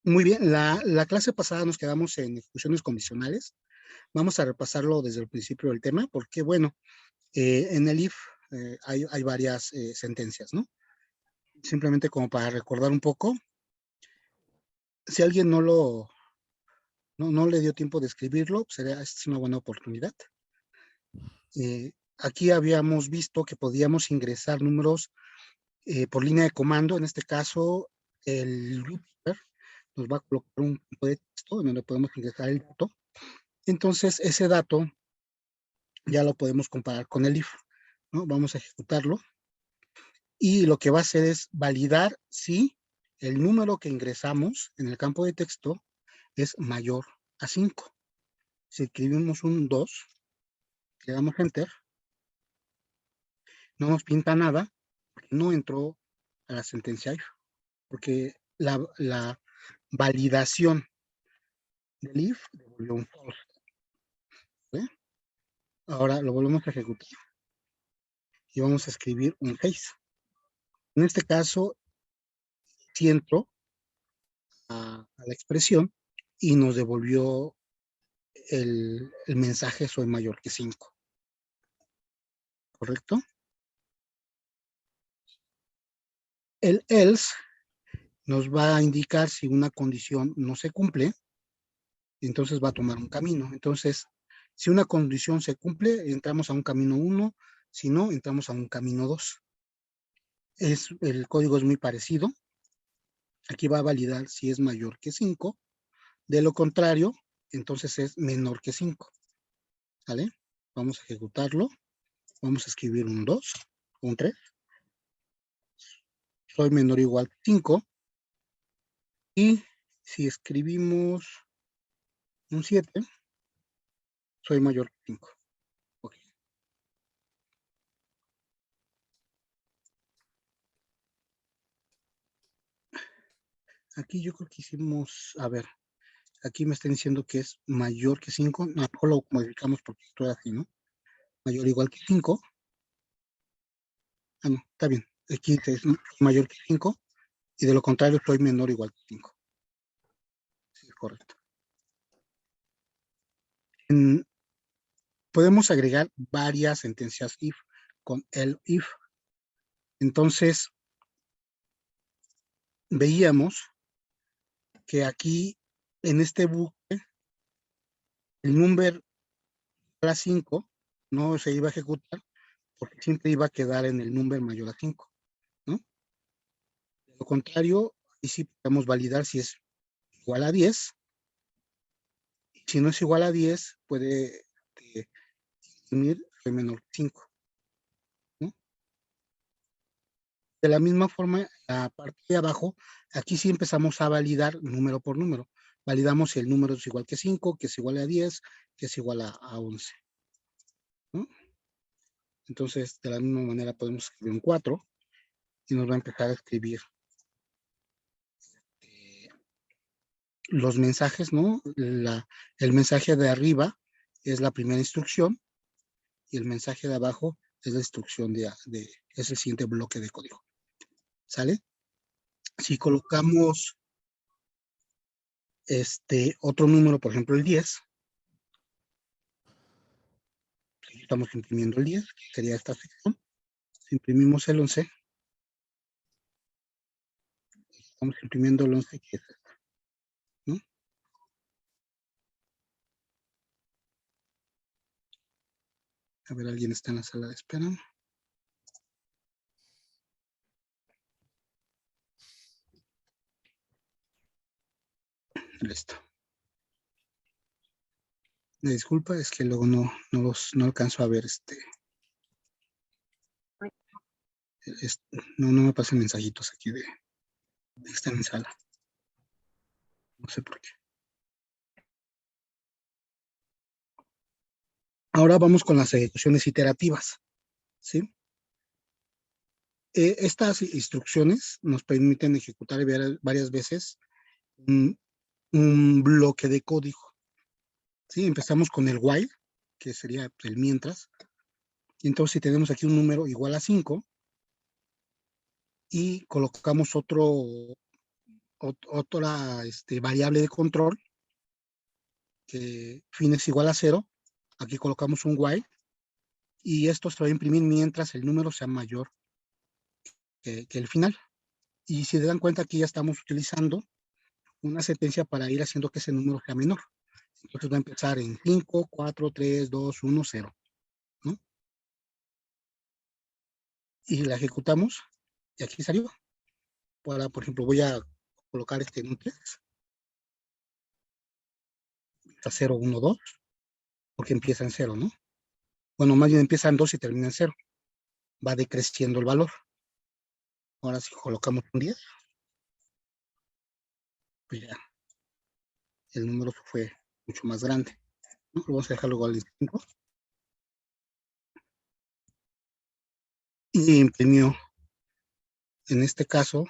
Muy bien, la clase pasada nos quedamos en ejecuciones condicionales. Vamos a repasarlo desde el principio del tema, porque bueno, en el if hay varias sentencias, ¿no? Simplemente como para recordar un poco, si alguien no le dio tiempo de escribirlo, es una buena oportunidad. Aquí habíamos visto que podíamos ingresar números por línea de comando. En este caso, el Jupyter nos va a colocar un campo de texto en donde podemos ingresar el dato. Entonces, ese dato ya lo podemos comparar con el if, ¿no? Vamos a ejecutarlo y lo que va a hacer es validar si el número que ingresamos en el campo de texto es mayor a 5. Si escribimos un 2, le damos enter, no nos pinta nada, porque no entró a la sentencia if, porque la validación del if devolvió un false. ¿Sí? Ahora lo volvemos a ejecutar y vamos a escribir un case. En este caso, si entró a la expresión y nos devolvió el mensaje soy mayor que 5, ¿correcto? El else nos va a indicar si una condición no se cumple, entonces va a tomar un camino. Entonces, si una condición se cumple, entramos a un camino 1, si no, entramos a un camino 2. El código es muy parecido. Aquí va a validar si es mayor que 5. De lo contrario, entonces es menor que 5. ¿Vale? Vamos a ejecutarlo. Vamos a escribir un 2, un 3. Soy menor o igual que 5. Y si escribimos un 7, soy mayor que 5. Okay. Aquí yo creo que hicimos, a ver, aquí me están diciendo que es mayor que 5. No, mejor lo modificamos porque esto es así, ¿no? Mayor o igual que 5. Ah, no, está bien. Aquí es mayor que 5 y de lo contrario soy menor o igual que 5. Sí, es correcto. Podemos agregar varias sentencias if con el if. Entonces, veíamos que aquí en este bucle el number a 5 no se iba a ejecutar porque siempre iba a quedar en el número mayor a 5, ¿no? De lo contrario, y sí podemos validar si es igual a 10. Si no es igual a 10, puede imprimir menor que 5, ¿no? De la misma forma, la parte de abajo, aquí sí empezamos a validar número por número. Validamos si el número es igual que 5, que es igual a 10, que es igual a 11, ¿no? Entonces, de la misma manera podemos escribir un 4 y nos va a empezar a escribir los mensajes, ¿no? El mensaje de arriba es la primera instrucción y el mensaje de abajo es la instrucción es el siguiente bloque de código. ¿Sale? Si colocamos otro número, por ejemplo el 10, estamos imprimiendo el 10, que sería esta sección. Si imprimimos el 11, estamos imprimiendo el 11, que es esta, ¿no? A ver, alguien está en la sala de espera. Listo. Me disculpa, es que luego no alcanzo a ver no me pasan mensajitos aquí de está en mi sala. No sé por qué. Ahora vamos con las ejecuciones iterativas, ¿sí? Estas instrucciones nos permiten ejecutar varias veces un bloque de código, ¿sí? Empezamos con el while, que sería el mientras. Y entonces si tenemos aquí un número igual a 5 y colocamos otro otra variable de control, que fin es igual a 0. Aquí colocamos un while y esto se va a imprimir mientras el número sea mayor que el final. Y si se dan cuenta, aquí ya estamos utilizando una sentencia para ir haciendo que ese número sea menor. Entonces va a empezar en 5, 4, 3, 2, 1, 0, ¿no? Y la ejecutamos y aquí salió. Ahora, por ejemplo, voy a colocar en un 3, a 0, 1, 2, porque empieza en 0, ¿no? Bueno, más bien empieza en 2 y termina en 0. Va decreciendo el valor. Ahora si colocamos un 10, pues ya el número fue mucho más grande, ¿no? Vamos a dejarlo igual en 5 y imprimió, en este caso,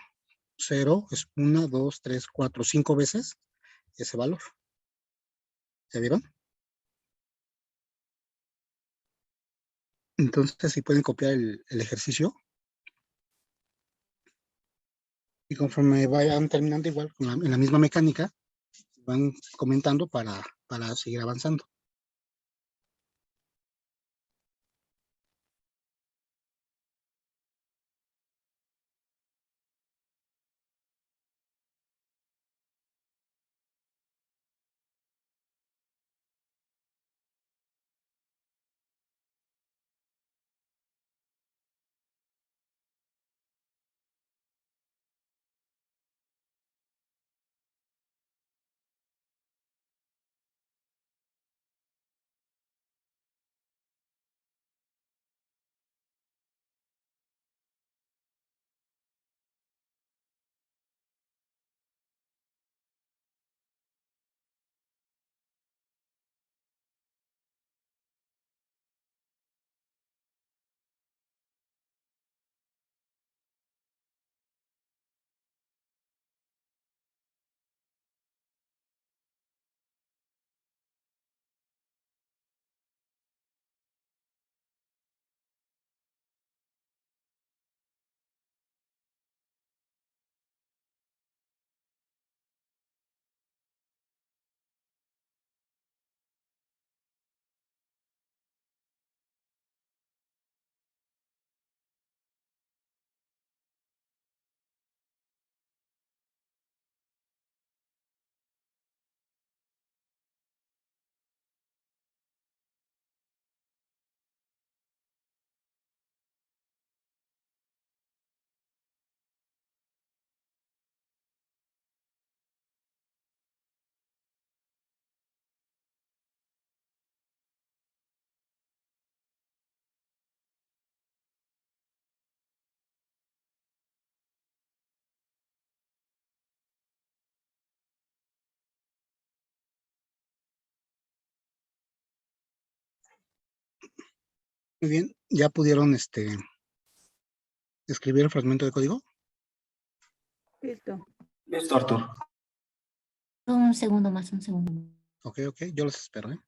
0 es 1, 2, 3, 4, 5 veces ese valor. ¿Ya vieron? Entonces, si pueden copiar el ejercicio y conforme vayan terminando igual en la misma mecánica, van comentando para seguir avanzando. Muy bien, ¿ya pudieron escribir el fragmento de código? Listo. Listo, Artur. Un segundo más, un segundo más. Ok, yo los espero, ¿eh?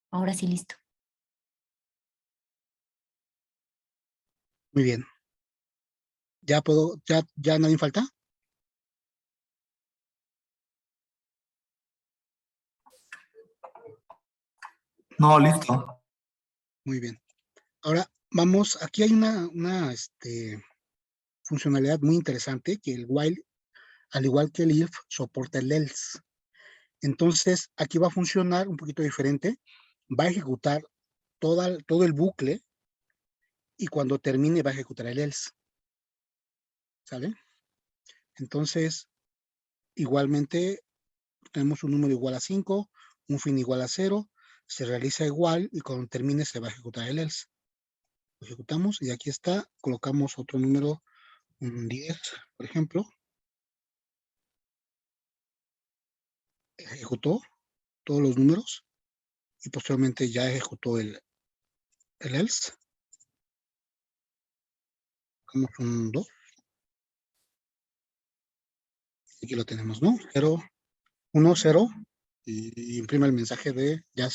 Ahora sí, listo. Muy bien. ¿Ya puedo, ya nadie falta? No, listo. Muy bien. Ahora vamos, aquí hay una funcionalidad muy interesante que el while, al igual que el if, soporta el else. Entonces, aquí va a funcionar un poquito diferente. Va a ejecutar todo el bucle y cuando termine va a ejecutar el else. ¿Sale? Entonces, igualmente, tenemos un número igual a 5, un fin igual a 0, se realiza igual y cuando termine se va a ejecutar el else. Lo ejecutamos y aquí está, colocamos otro número un 10, por ejemplo, ejecutó todos los números y posteriormente ya ejecutó el else. Como un 2. Aquí lo tenemos, ¿no? 0, 1, 0 y imprime el mensaje de ya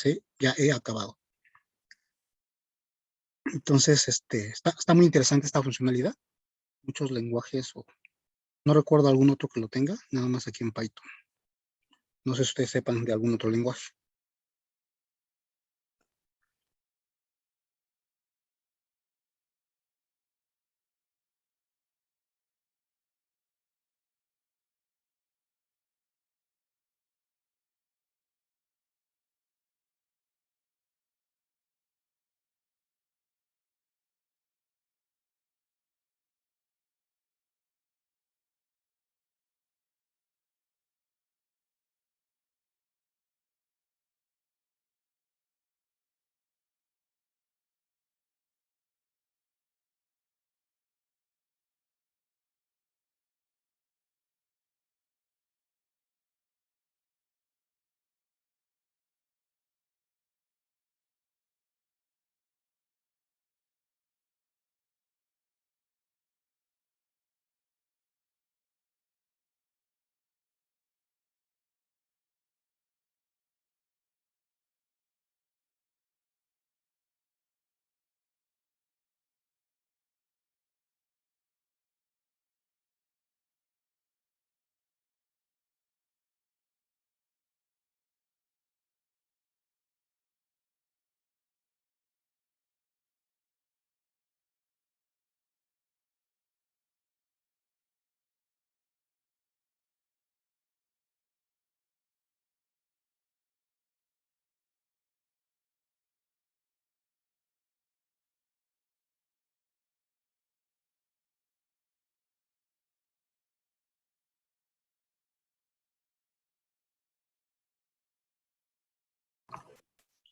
he acabado. Entonces, está muy interesante esta funcionalidad. Muchos lenguajes, o no recuerdo algún otro que lo tenga, nada más aquí en Python. No sé si ustedes sepan de algún otro lenguaje.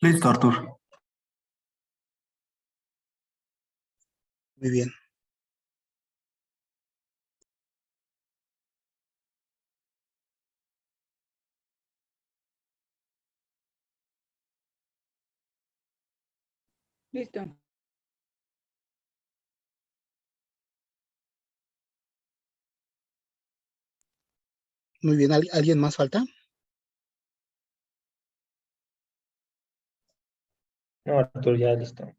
Listo, Artur. Muy bien. Listo. Muy bien. ¿Alguien más falta? No, Artur, ya listo.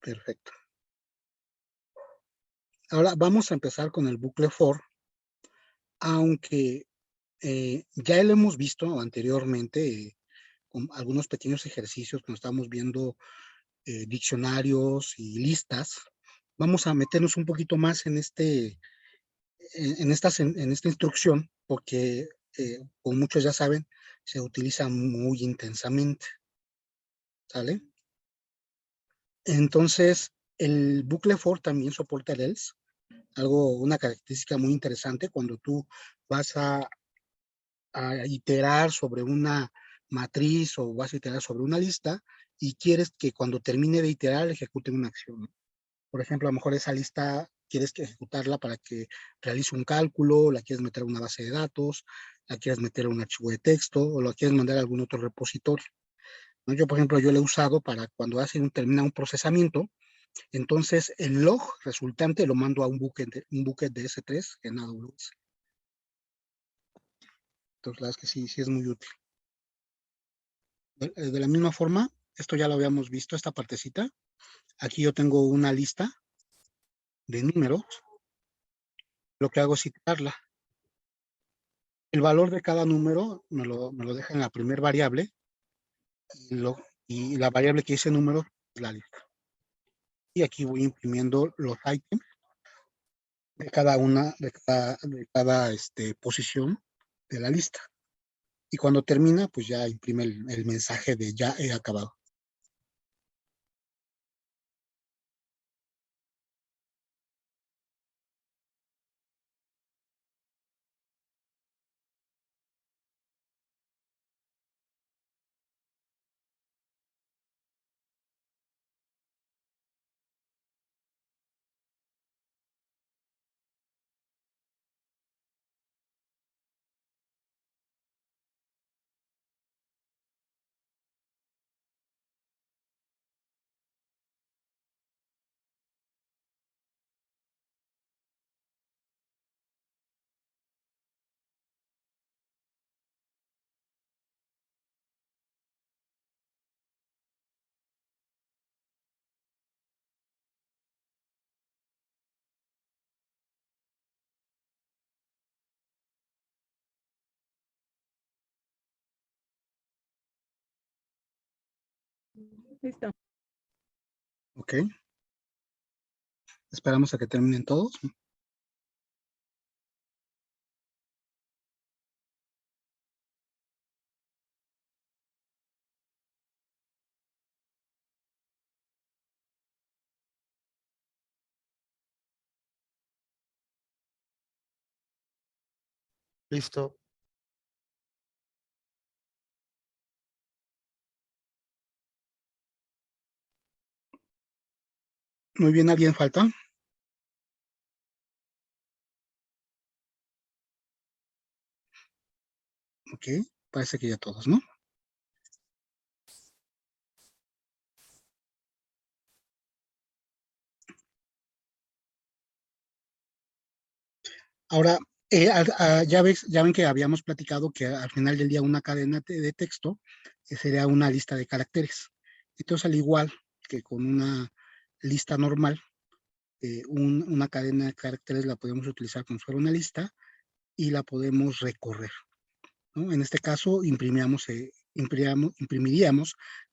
Perfecto. Ahora vamos a empezar con el bucle for, aunque ya lo hemos visto anteriormente con algunos pequeños ejercicios cuando estamos viendo diccionarios y listas. Vamos a meternos un poquito más en esta instrucción, porque como muchos ya saben, se utiliza muy intensamente, ¿sale? Entonces, el bucle for también soporta el else, una característica muy interesante cuando tú vas a iterar sobre una matriz o vas a iterar sobre una lista y quieres que cuando termine de iterar ejecute una acción, ¿no? Por ejemplo, a lo mejor esa lista quieres que ejecutarla para que realice un cálculo, la quieres meter a una base de datos, la quieres meter a un archivo de texto o la quieres mandar a algún otro repositorio, ¿no? Yo, por ejemplo, yo lo he usado para cuando termina un procesamiento, entonces el log resultante lo mando a un bucket de S3 en AWS. Entonces, la verdad es que sí es muy útil. De la misma forma, esto ya lo habíamos visto, esta partecita. Aquí yo tengo una lista de números. Lo que hago es citarla. El valor de cada número me lo deja en la primera variable y la variable que dice número es la lista. Y aquí voy imprimiendo los ítems de cada posición de la lista. Y cuando termina, pues ya imprime el mensaje de ya he acabado. Listo. Ok. Esperamos a que terminen todos. Listo. Muy bien, ¿alguien falta? Ok, parece que ya todos, ¿no? Ahora, ya ven que habíamos platicado que al final del día una cadena de texto sería una lista de caracteres. Entonces, al igual que con una lista normal, una cadena de caracteres la podemos utilizar como si fuera una lista y la podemos recorrer, ¿no? En este caso, imprimiríamos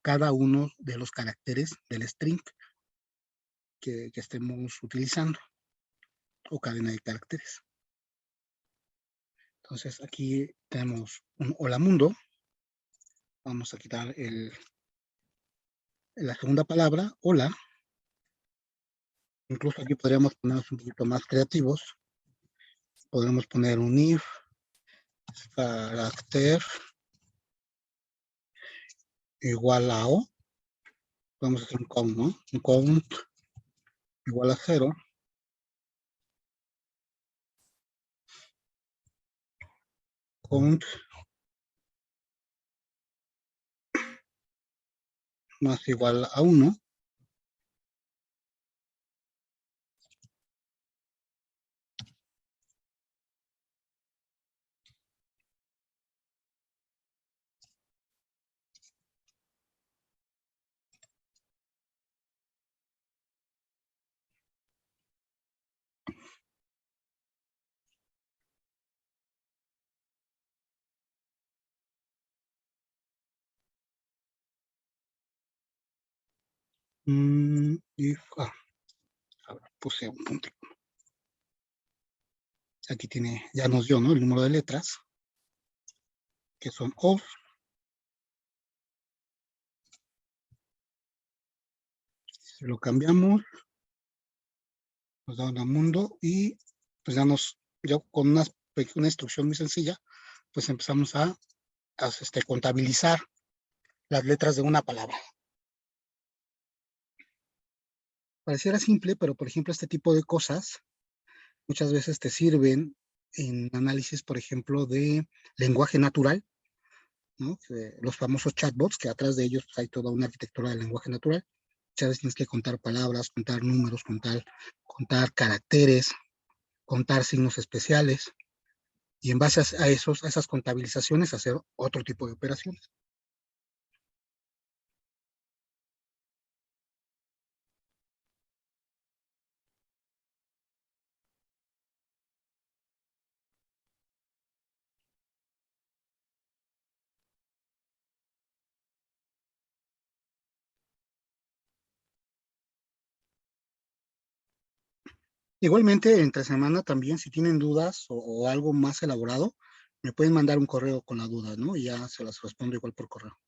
cada uno de los caracteres del string que estemos utilizando o cadena de caracteres. Entonces, aquí tenemos un hola mundo. Vamos a quitar la segunda palabra, hola. Incluso aquí podríamos ponernos un poquito más creativos. Podemos poner un if, carácter igual a o. Podemos hacer un count, ¿no? Un count igual a 0. Count más igual a 1. If, puse un punto. Aquí ya nos dio, ¿no? El número de letras, que son of. Si lo cambiamos, nos da un mundo y pues ya con una instrucción muy sencilla, pues empezamos a contabilizar las letras de una palabra. Pareciera simple, pero por ejemplo, este tipo de cosas muchas veces te sirven en análisis, por ejemplo, de lenguaje natural, ¿no? Los famosos chatbots, que atrás de ellos pues, hay toda una arquitectura del lenguaje natural. Muchas veces tienes que contar palabras, contar números, contar caracteres, contar signos especiales, y en base a esas contabilizaciones hacer otro tipo de operaciones. Igualmente, entre semana también, si tienen dudas o algo más elaborado, me pueden mandar un correo con la duda, ¿no? Y ya se las respondo igual por correo.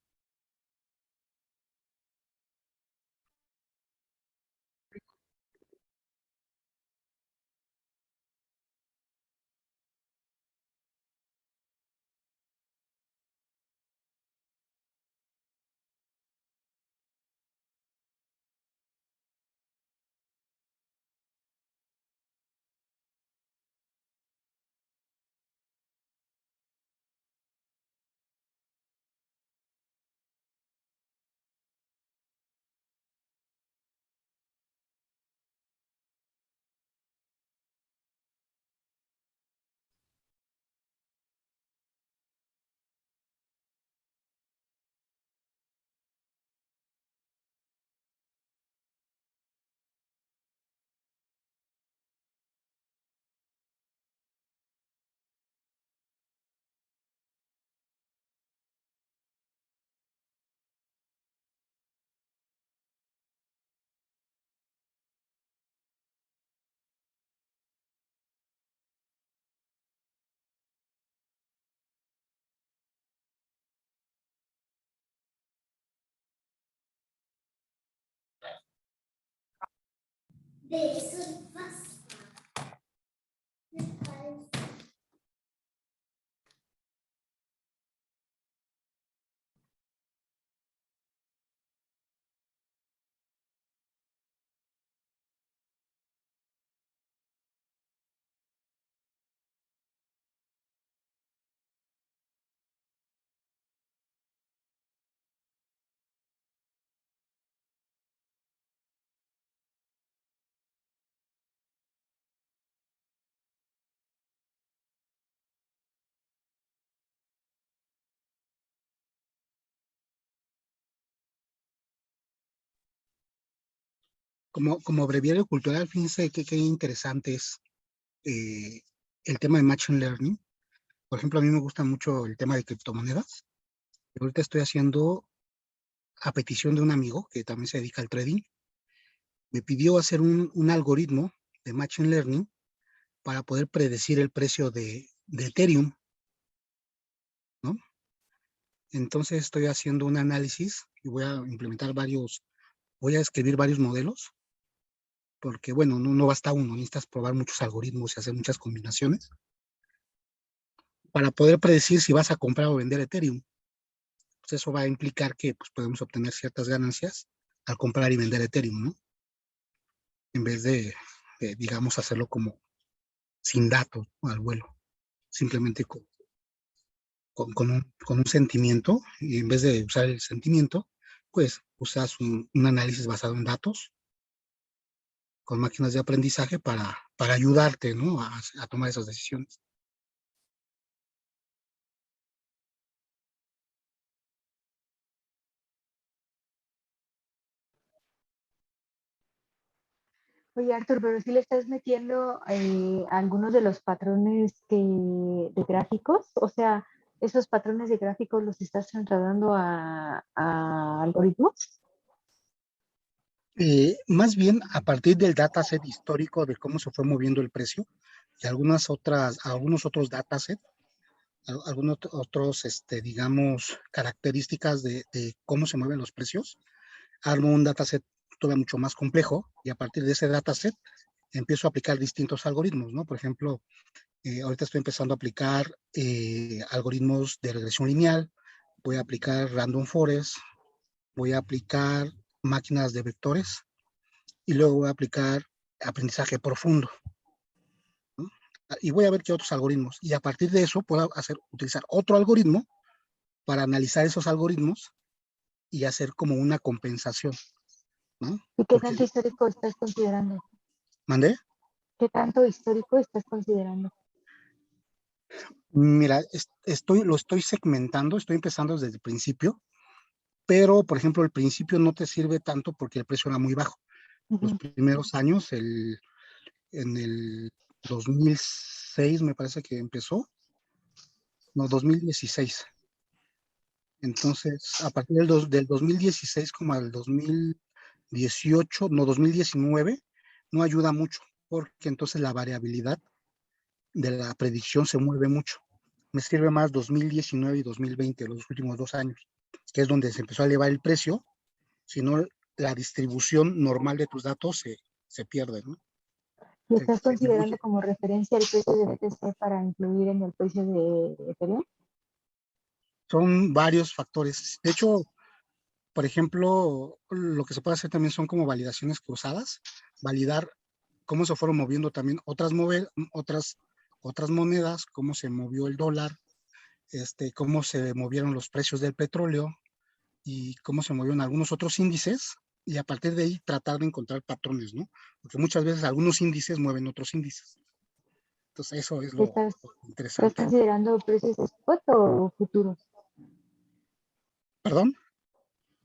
Como breviario cultural, fíjense qué interesante es el tema de Machine Learning. Por ejemplo, a mí me gusta mucho el tema de criptomonedas. Ahorita estoy haciendo, a petición de un amigo que también se dedica al trading, me pidió hacer un algoritmo de Machine Learning para poder predecir el precio de Ethereum, ¿no? Entonces estoy haciendo un análisis y voy a implementar voy a escribir varios modelos, porque bueno, no basta uno, necesitas probar muchos algoritmos y hacer muchas combinaciones para poder predecir si vas a comprar o vender Ethereum. Pues eso va a implicar que pues, podemos obtener ciertas ganancias al comprar y vender Ethereum, ¿no? En vez de digamos, hacerlo como sin datos, ¿no? Al vuelo, simplemente con un sentimiento, y en vez de usar el sentimiento, pues usas un análisis basado en datos con máquinas de aprendizaje para ayudarte, ¿no? a tomar esas decisiones. Oye, Arthur, pero si le estás metiendo algunos de los patrones de gráficos, o sea, esos patrones de gráficos los estás trasladando a algoritmos. Más bien a partir del dataset histórico de cómo se fue moviendo el precio y algunos otros datasets, algunos otros, digamos, características de cómo se mueven los precios, armo un dataset todavía mucho más complejo y a partir de ese dataset empiezo a aplicar distintos algoritmos, ¿no? Por ejemplo, ahorita estoy empezando a aplicar algoritmos de regresión lineal, voy a aplicar random forest, voy a aplicar máquinas de vectores y luego voy a aplicar aprendizaje profundo, ¿no? Y voy a ver qué otros algoritmos. Y a partir de eso puedo utilizar otro algoritmo para analizar esos algoritmos y hacer como una compensación, ¿no? ¿Y qué Porque, tanto histórico estás considerando? ¿mandé? ¿Qué tanto histórico estás considerando? Mira, lo estoy segmentando, estoy empezando desde el principio, pero, por ejemplo, el principio no te sirve tanto porque el precio era muy bajo. Los Ujú. primeros años, en el 2006 me parece que empezó, no, 2016. Entonces, a partir del 2016 como al 2018, no, 2019, no ayuda mucho, porque entonces la variabilidad de la predicción se mueve mucho. Me sirve más 2019 y 2020, los últimos 2 años, que es donde se empezó a elevar el precio, si no la distribución normal de tus datos se pierde, ¿no? ¿Y estás Se diluye. considerando como referencia el precio de BTC para incluir en el precio de Ethereum? Son varios factores. De hecho, por ejemplo, lo que se puede hacer también son como validaciones cruzadas, validar cómo se fueron moviendo también otras monedas, cómo se movió el dólar, cómo se movieron los precios del petróleo y cómo se movieron algunos otros índices, y a partir de ahí tratar de encontrar patrones, ¿no? Porque muchas veces algunos índices mueven otros índices. Entonces eso es lo ¿Estás interesante. considerando precios spot o futuros? ¿Perdón?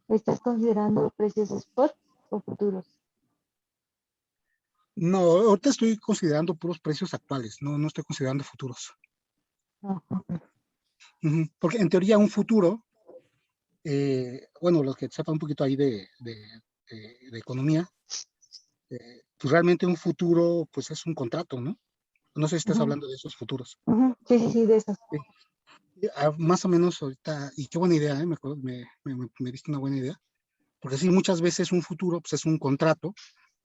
¿Estás considerando precios spot o futuros? No, ahorita estoy considerando puros precios actuales, no estoy considerando futuros. Ajá. Porque en teoría un futuro, bueno, los que sepan un poquito ahí de economía, pues realmente un futuro pues es un contrato, ¿no? No sé si estás Ujú, hablando de esos futuros. ujú. Sí, sí, sí, de esos. Sí. Más o menos ahorita, y qué buena idea, me diste una buena idea, porque sí, muchas veces un futuro pues es un contrato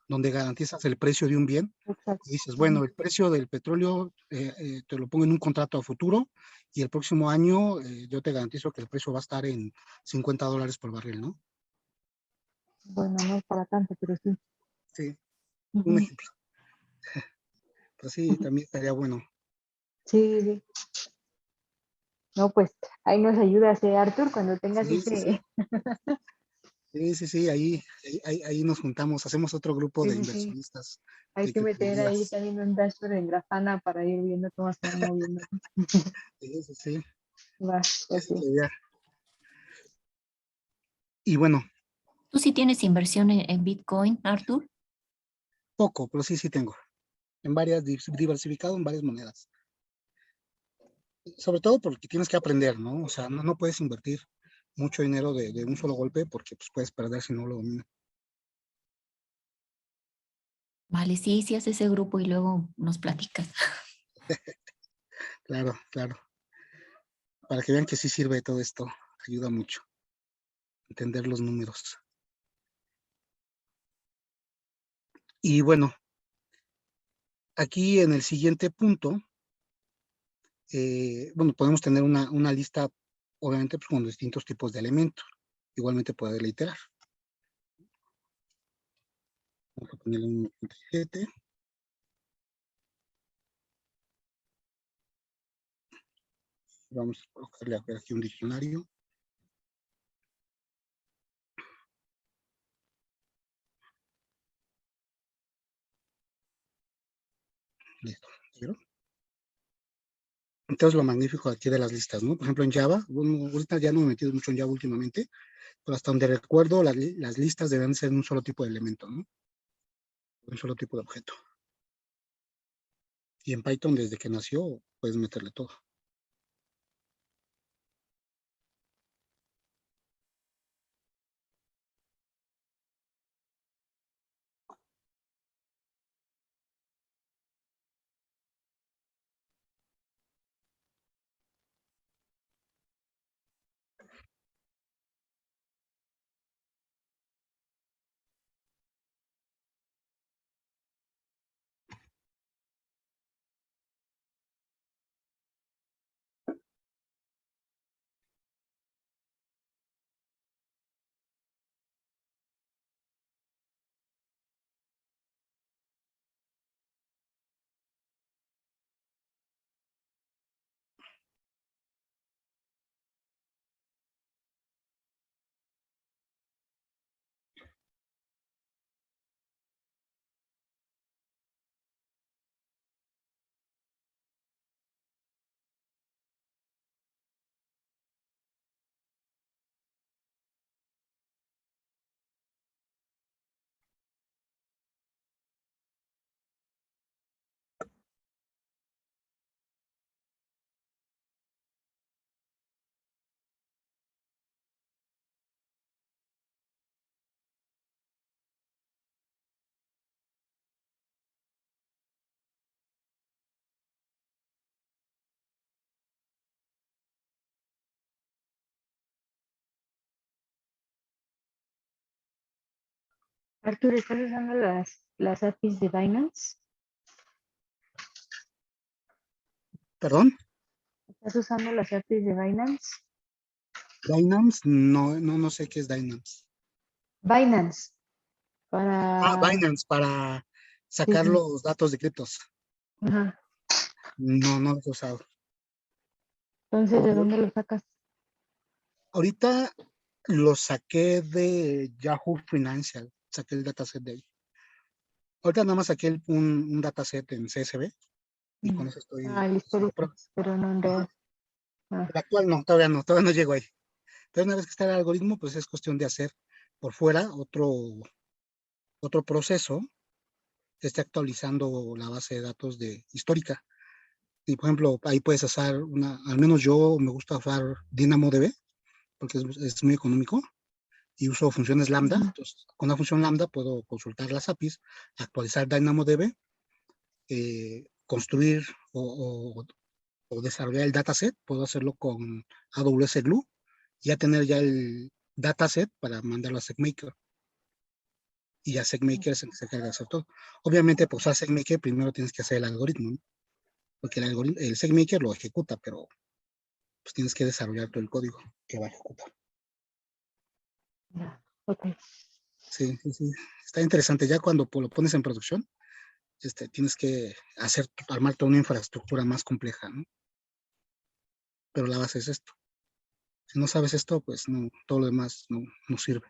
donde garantizas el precio de un bien. Exacto. Y dices, bueno, el precio del petróleo te lo pongo en un contrato a futuro y el próximo año yo te garantizo que el precio va a estar en $50 por barril, ¿no? Bueno, no es para tanto, pero sí. Sí, un Ujú. ejemplo. Pues sí, también estaría bueno. Sí, sí. No, pues ahí nos ayudas, Arthur, cuando tengas Sí, sí, sí. ese. Sí, ahí nos juntamos, hacemos otro grupo Sí, de sí, sí. inversionistas Hay de que meter ahí criptomonedas. también un dashboard en Grafana para ir viendo cómo se van moviendo. Sí, Va, esa pues es sí. la idea. Y bueno, ¿Tú sí tienes inversión en Bitcoin, Arthur? poco, pero sí tengo. En varias, diversificado en varias monedas. Sobre todo porque tienes que aprender, ¿no? O sea, no puedes invertir mucho dinero de un solo golpe porque pues, puedes perder si no lo dominas. Vale, sí haces ese grupo y luego nos platicas. Claro, claro. Para que vean que sí sirve todo esto. Ayuda mucho. Entender los números. Y bueno, aquí en el siguiente punto, bueno, podemos tener una lista, obviamente, pues, con distintos tipos de elementos. Igualmente poder iterar. Vamos a ponerle un 97. Vamos a colocarle aquí un diccionario. Listo. ¿Vieron? Entonces, lo magnífico aquí de las listas, ¿no? Por ejemplo, en Java, bueno, ahorita ya no me he metido mucho en Java últimamente, pero hasta donde recuerdo, las listas deben ser un solo tipo de elemento, ¿no? Un solo tipo de objeto. Y en Python, desde que nació, puedes meterle todo. Arthur, ¿estás usando las APIs de Binance? ¿Perdón? ¿Estás usando las APIs de Binance? Dynams, no sé qué es Dynams. Binance, Binance, para sí, sacar sí. los datos de criptos. Ajá. No los he usado. Entonces, ¿de dónde lo sacas? Ahorita lo saqué de Yahoo Financial, saqué el dataset de ahí. Ahorita nada más saqué un dataset en CSV y con eso estoy El haciendo histórico, pruebas. pero no en Ajá. real. Ah, El actual no, todavía no llego ahí. Pero una vez que está el algoritmo, pues es cuestión de hacer por fuera otro proceso que esté actualizando la base de datos histórica. Y por ejemplo, ahí puedes hacer al menos yo me gusta usar DynamoDB porque es muy económico y uso funciones lambda. ujú. Entonces, con la función lambda puedo consultar las APIs, actualizar DynamoDB, construir o desarrollar el dataset. Puedo hacerlo con AWS Glue, ya tener ya el dataset para mandarlo a SageMaker. y ya SegMaker es el que se encarga de hacer todo. Obviamente, pues, usar SegMaker primero tienes que hacer el algoritmo, ¿no? Porque el SegMaker lo ejecuta, pero pues tienes que desarrollar todo el código que va a ejecutar. Ya, ok. Sí, sí, sí. Está interesante. Ya cuando lo pones en producción, tienes que armar toda una infraestructura más compleja, ¿no? Pero la base es esto. Si no sabes esto, pues no, todo lo demás no sirve.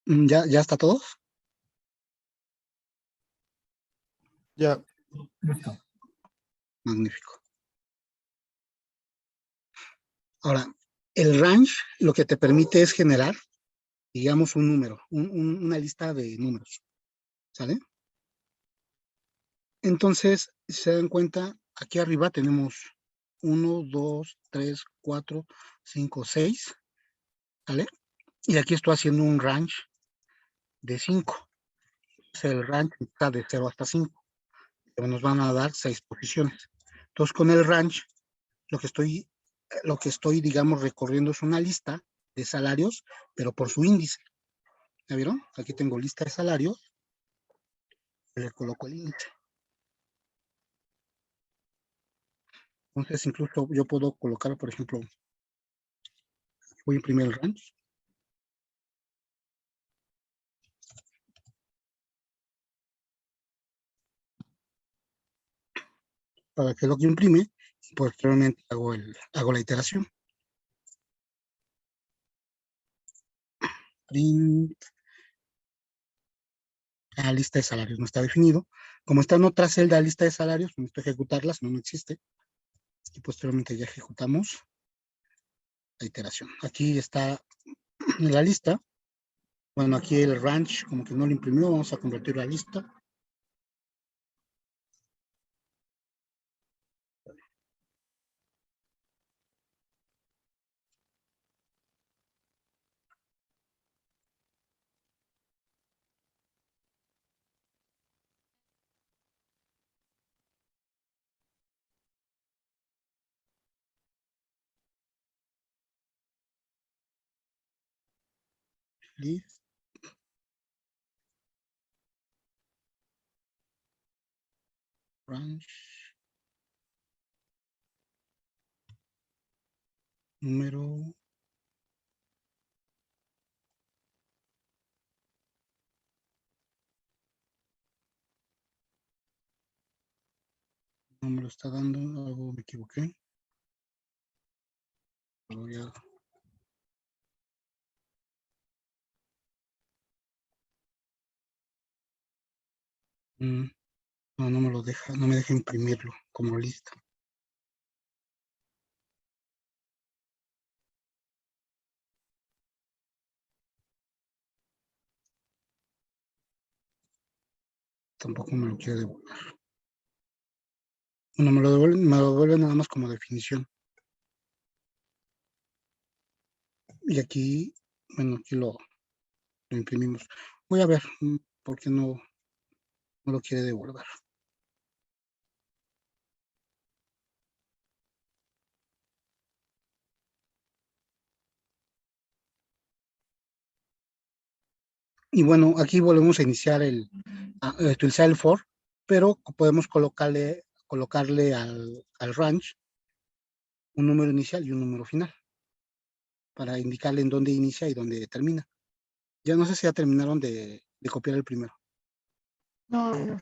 ¿Ya está todo? Ya. Listo. Magnífico. Ahora, el range lo que te permite es generar, digamos, un número, una lista de números, ¿sale? Entonces, si se dan cuenta, aquí arriba tenemos 1, 2, 3, 4, 5, 6, ¿vale? Y aquí estoy haciendo un range de 5. El range está de 0 hasta 5, pero nos van a dar 6 posiciones. Entonces, con el range, lo que estoy, digamos, recorriendo es una lista de salarios, pero por su índice. ¿Ya vieron? Aquí tengo lista de salarios, le coloco el índice. Entonces, incluso yo puedo colocar, por ejemplo, voy a imprimir el range. Para que lo que imprime, y posteriormente hago la iteración. Print. La lista de salarios no está definido. Como está en otra celda lista de salarios, necesito ejecutarla, si no, no existe. Y posteriormente ya ejecutamos la iteración. Aquí está la lista. Bueno, aquí el range como que no lo imprimió, vamos a convertir la lista. List, range, número, no me lo está dando, algo me equivoqué. Voy a... no me lo deja, no me deja imprimirlo como lista. Tampoco me lo quiere devolver. Bueno, me lo devuelve nada más como definición. Y aquí, bueno, aquí lo imprimimos. Voy a ver por qué no lo quiere devolver. Y bueno, aquí volvemos a iniciar utilizar el for, pero podemos colocarle al range un número inicial y un número final para indicarle en dónde inicia y dónde termina. Ya no sé si ya terminaron de copiar el primero. No, no.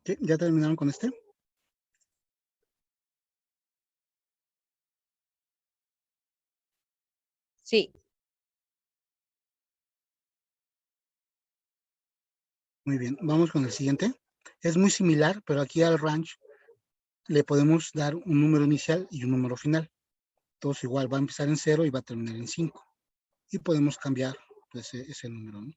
¿Qué? ¿Ya terminaron con este? Sí. Muy bien, vamos con el siguiente. Es muy similar, pero aquí al range le podemos dar un número inicial y un número final. Entonces igual va a empezar en 0 y va a terminar en 5. Y podemos cambiar pues, ese número, ¿no?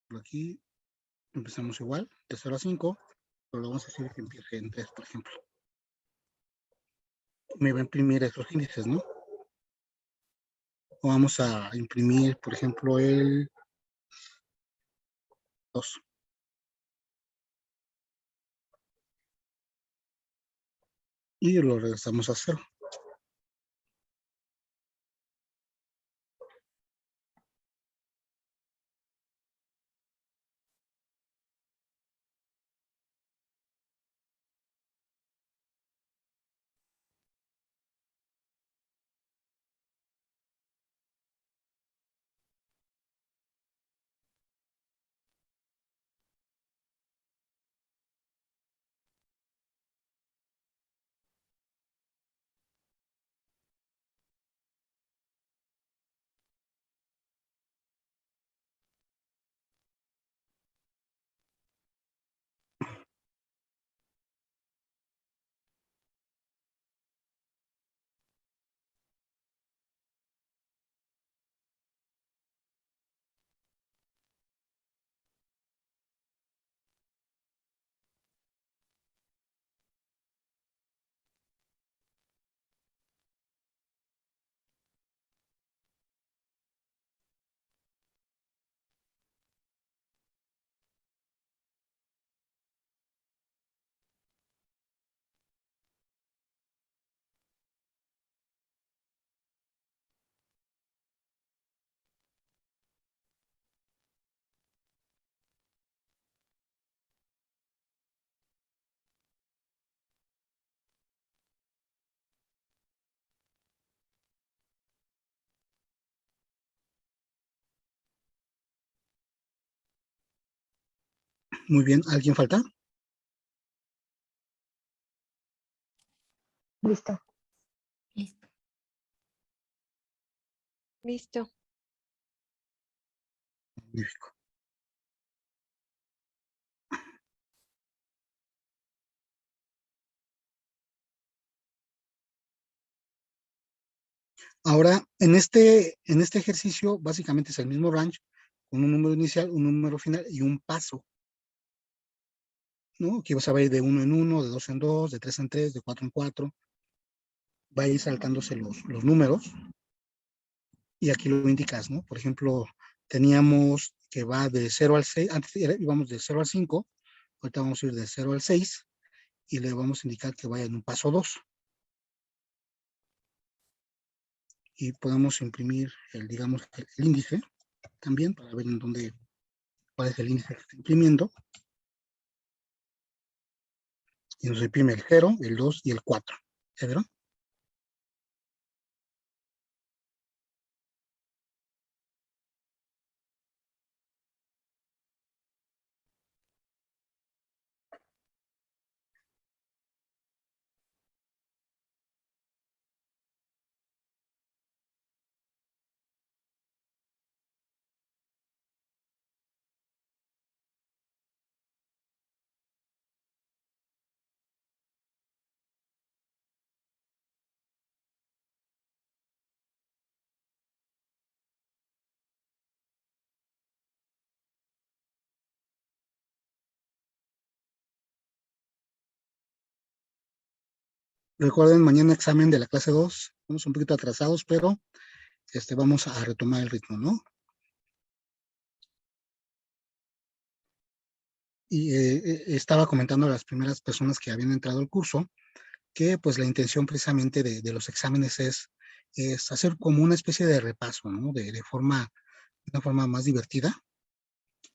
Por aquí empezamos igual, de 0 a 5, pero lo vamos a decir que empiece en 3, por ejemplo. Me va a imprimir esos índices, ¿no? O vamos a imprimir, por ejemplo, el 2. Y lo regresamos a 0. Muy bien, ¿alguien falta? Listo. Listo. Listo. Magnífico. Ahora, en este ejercicio, básicamente es el mismo range, con un número inicial, un número final y un paso, ¿no? Aquí vas a ver de 1 en 1, de 2 en 2, de 3 en 3, de 4 en 4. Va a ir saltándose los números y aquí lo indicas, ¿no? Por ejemplo, teníamos que va de 0 al 6, antes íbamos de 0 al 5, ahorita vamos a ir de 0 al 6 y le vamos a indicar que vaya en un paso 2. Y podemos imprimir digamos, el índice también para ver en dónde, cuál es el índice que está imprimiendo. Y nos imprime el 0, el 2 y el 4. ¿Ya vieron? Recuerden, mañana examen de la clase 2. Estamos un poquito atrasados, pero vamos a retomar el ritmo, ¿no? Y estaba comentando a las primeras personas que habían entrado al curso que pues la intención precisamente de los exámenes es hacer como una especie de repaso, ¿no? De una forma más divertida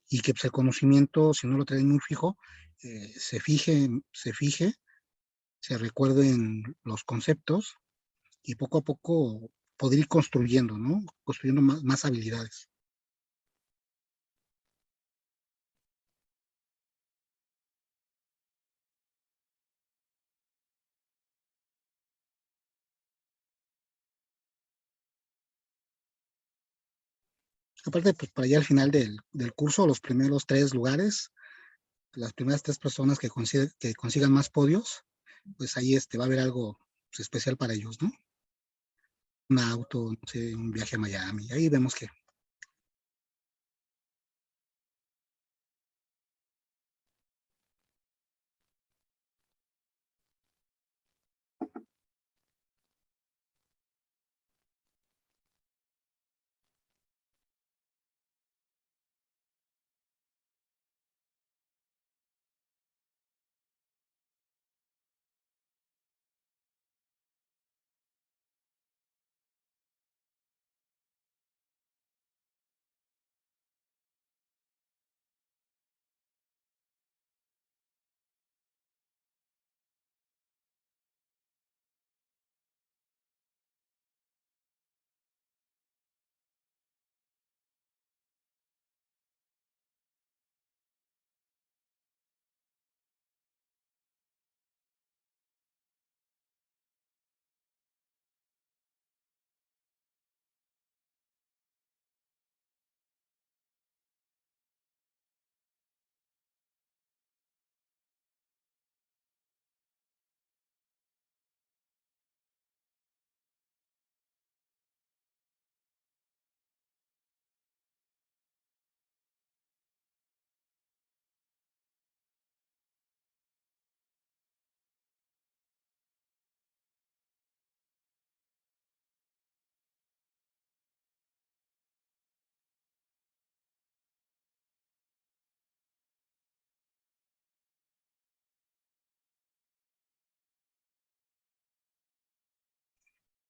y que pues, el conocimiento, si no lo traen muy fijo, se recuerden los conceptos y poco a poco poder ir construyendo, ¿no? Construyendo más habilidades. Aparte, pues para allá al final del curso, los primeros 3 lugares, las primeras 3 personas que consigan más podios, pues ahí va a haber algo pues, especial para ellos, ¿no? Un auto, no sé, un viaje a Miami, ahí vemos que.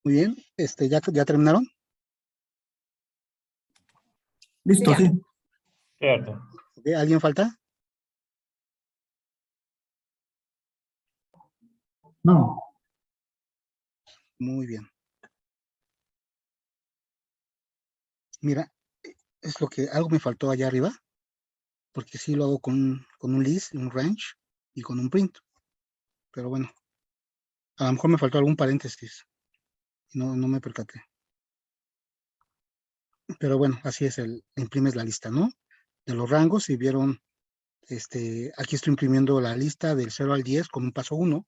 Muy bien, ¿ya terminaron? Listo, sí. Sí, Artur. ¿Ok? ¿Alguien falta? No. Muy bien. Mira, es lo que algo me faltó allá arriba, porque sí lo hago con un list, un range y con un print. Pero bueno, a lo mejor me faltó algún paréntesis. No me percaté. Pero bueno, así es, imprimes la lista, ¿no? De los rangos, si vieron, aquí estoy imprimiendo la lista del 0 al 10 con un paso 1.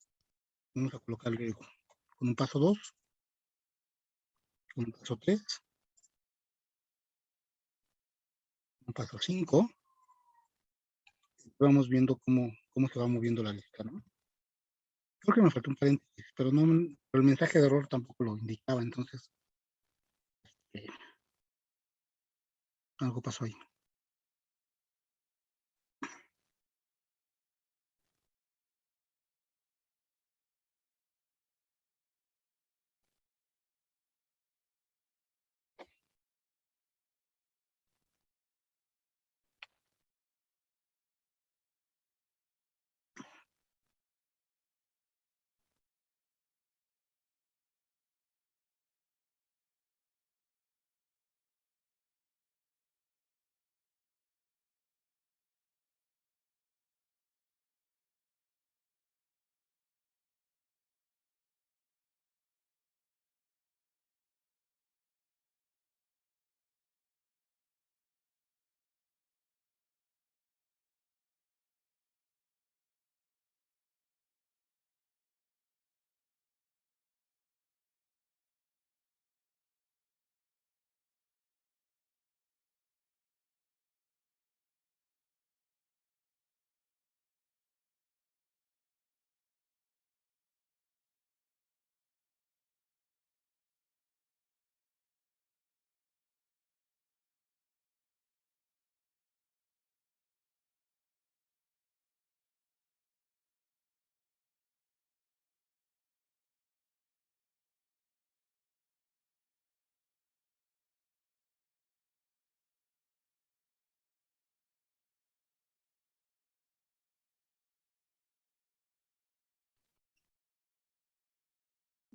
Vamos a colocarle con un paso 2, con un paso 3, un paso 5. Vamos viendo cómo se va moviendo la lista, ¿no? Creo que me faltó un paréntesis, pero pero el mensaje de error tampoco lo indicaba, entonces eh, algo pasó ahí.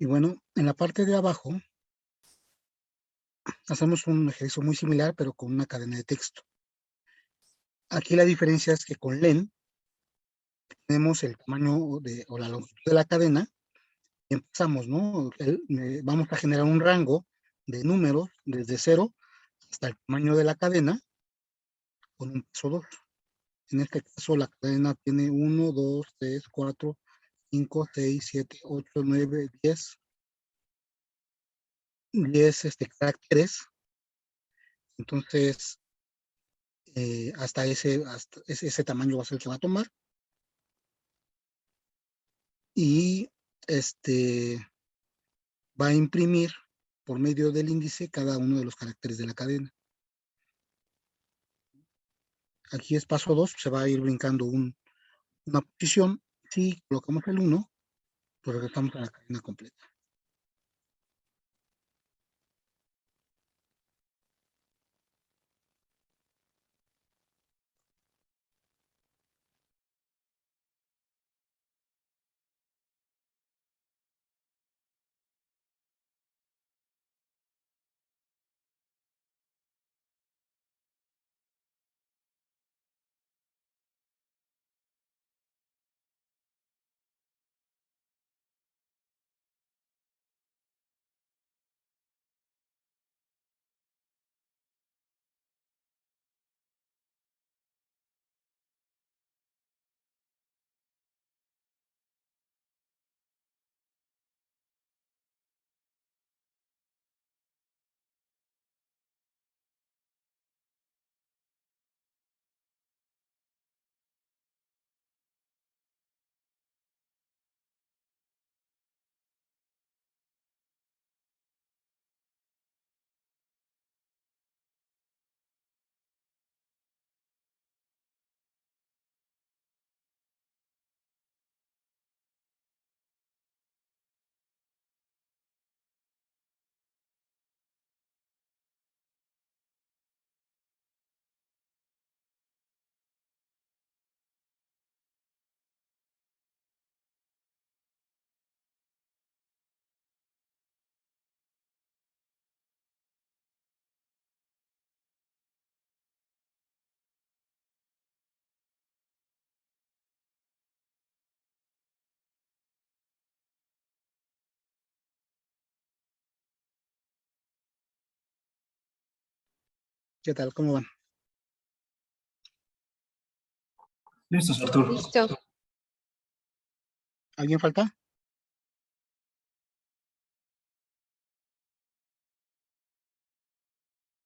Y bueno, en la parte de abajo hacemos un ejercicio muy similar, pero con una cadena de texto. Aquí la diferencia es que con LEN tenemos el tamaño o la longitud de la cadena y empezamos, ¿no? Vamos a generar un rango de números desde 0 hasta el tamaño de la cadena con un paso 2. En este caso, la cadena tiene 1, 2, 3, 4, 5, 6, 7, 8, 9, 10 caracteres. Entonces, hasta ese tamaño va a ser el que va a tomar. Y va a imprimir por medio del índice cada uno de los caracteres de la cadena. Aquí es paso 2, se va a ir brincando una posición. Si colocamos el 1, pues regresamos a la cadena completa. ¿Qué tal? ¿Cómo van? Listos, Arturo. Listo. ¿Alguien falta?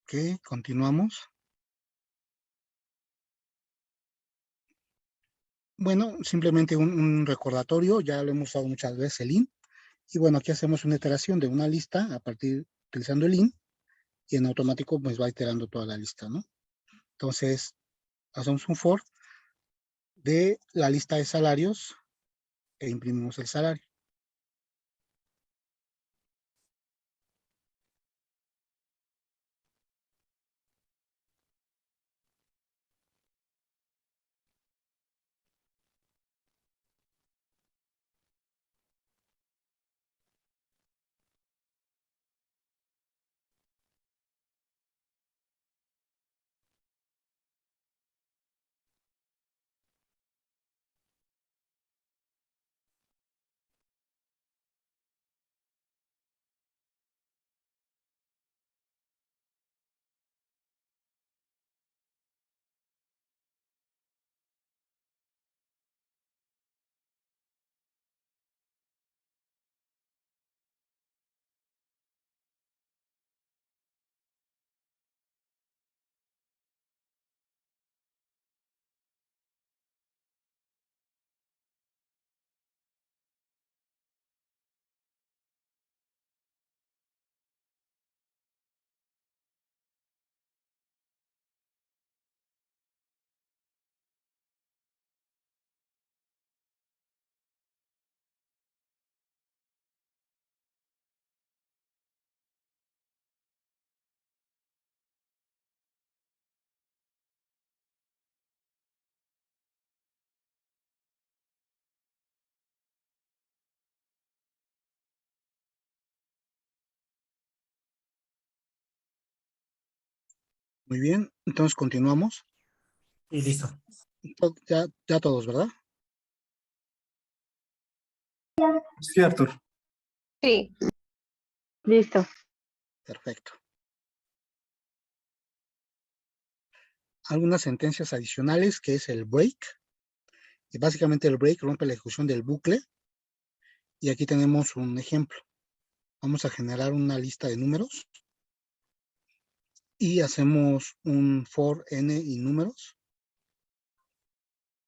Ok, continuamos. Bueno, simplemente un recordatorio, ya lo hemos usado muchas veces el IN. Y bueno, aquí hacemos una iteración de una lista utilizando el IN, y en automático pues va iterando toda la lista, ¿no? Entonces, hacemos un for de la lista de salarios e imprimimos el salario. Muy bien, entonces continuamos. Y listo. Ya todos, ¿verdad? Sí, Arturo. Sí. Listo. Perfecto. algunas sentencias adicionales, que es el break. Y básicamente el break rompe la ejecución del bucle. Y aquí tenemos un ejemplo. Vamos a generar una lista de números y hacemos un for n y números.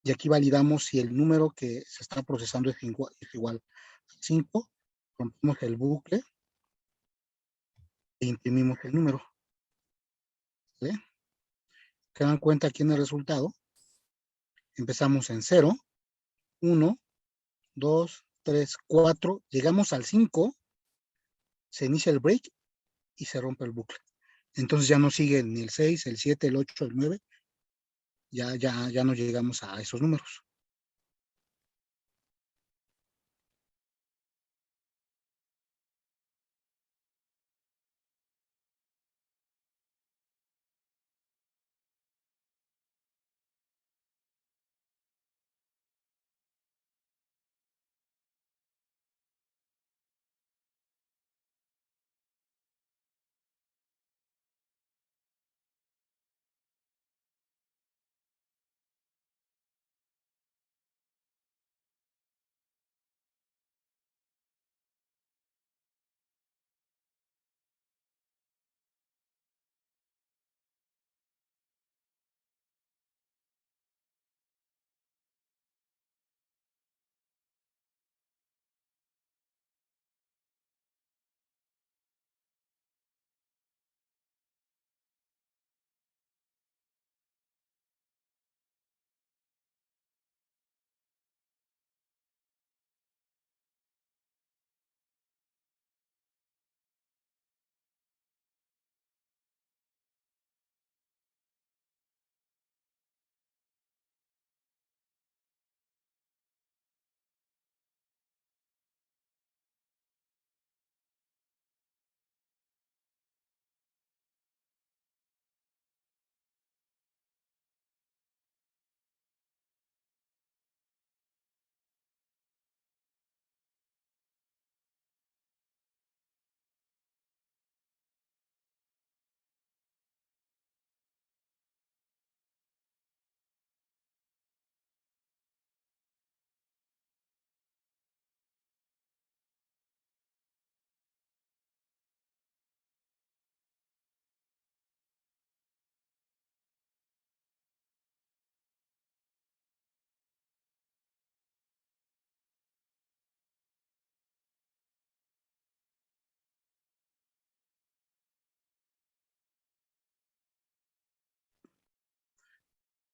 Y aquí validamos si el número que se está procesando es igual a 5. Rompemos el bucle e imprimimos el número. ¿Vale? Se dan cuenta aquí en el resultado. Empezamos en 0, 1, 2, 3, 4. Llegamos al 5. Se inicia el break y se rompe el bucle. Entonces ya no sigue ni el 6, el 7, el 8, el 9. Ya no llegamos a esos números.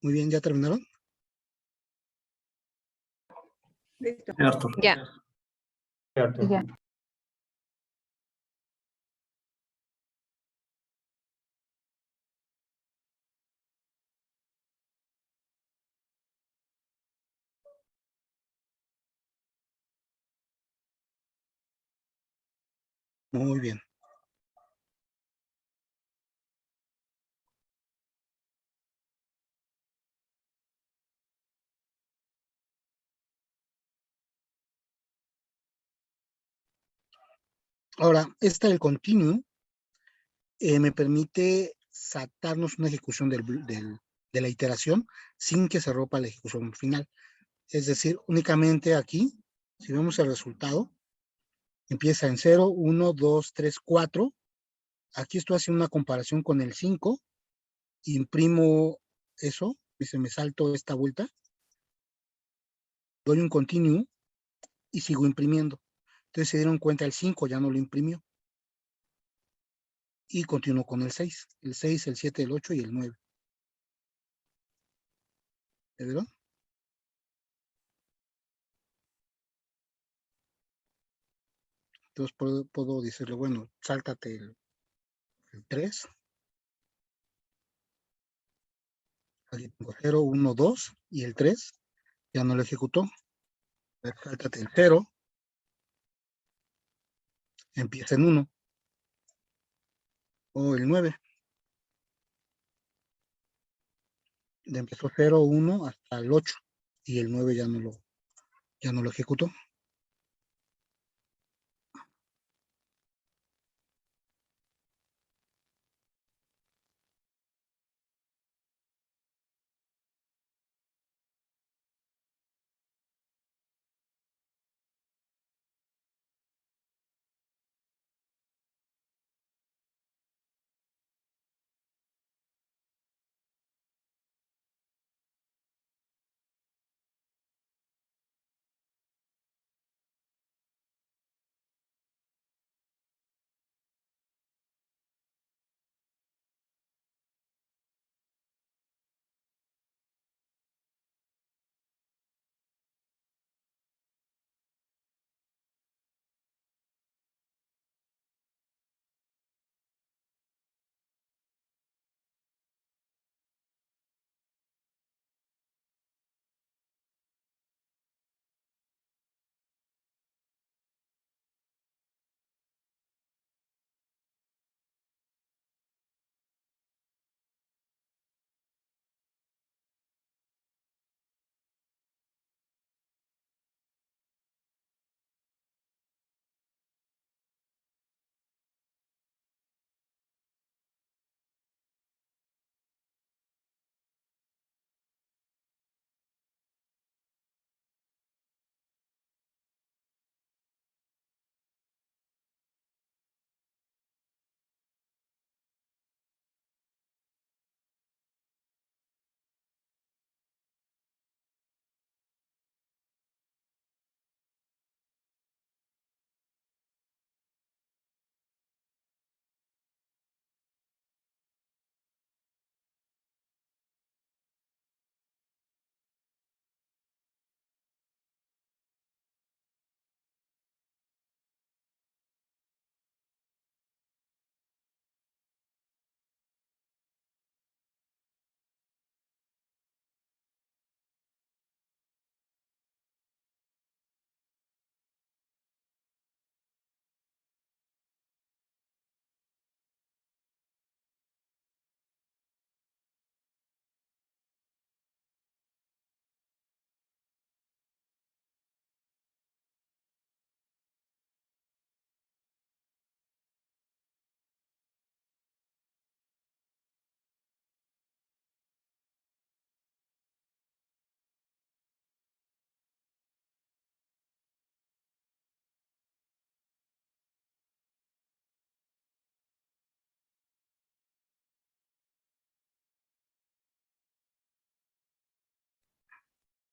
Muy bien, ¿ya terminaron? Sí, Arthur. Ya. Sí, Arthur. Ya. Muy bien. Ahora, el continuo me permite saltarnos una ejecución de la iteración sin que se rompa la ejecución final. Es decir, únicamente aquí, si vemos el resultado, empieza en 0, 1, 2, 3, 4. Aquí estoy haciendo una comparación con el 5. Imprimo eso, y se me salto esta vuelta. Doy un continue y sigo imprimiendo. Entonces se dieron cuenta, el 5 ya no lo imprimió. Y continúo con el 6. El 6, el 7, el 8 y el 9. ¿Ya vieron? Entonces puedo decirle, bueno, sáltate el 3. Aquí tengo 0, 1, 2 y el 3 ya no lo ejecutó. Sáltate el 0. Empieza en 1. O el 9. Empezó 0, 1 hasta el 8. Y el 9 ya no lo ejecutó.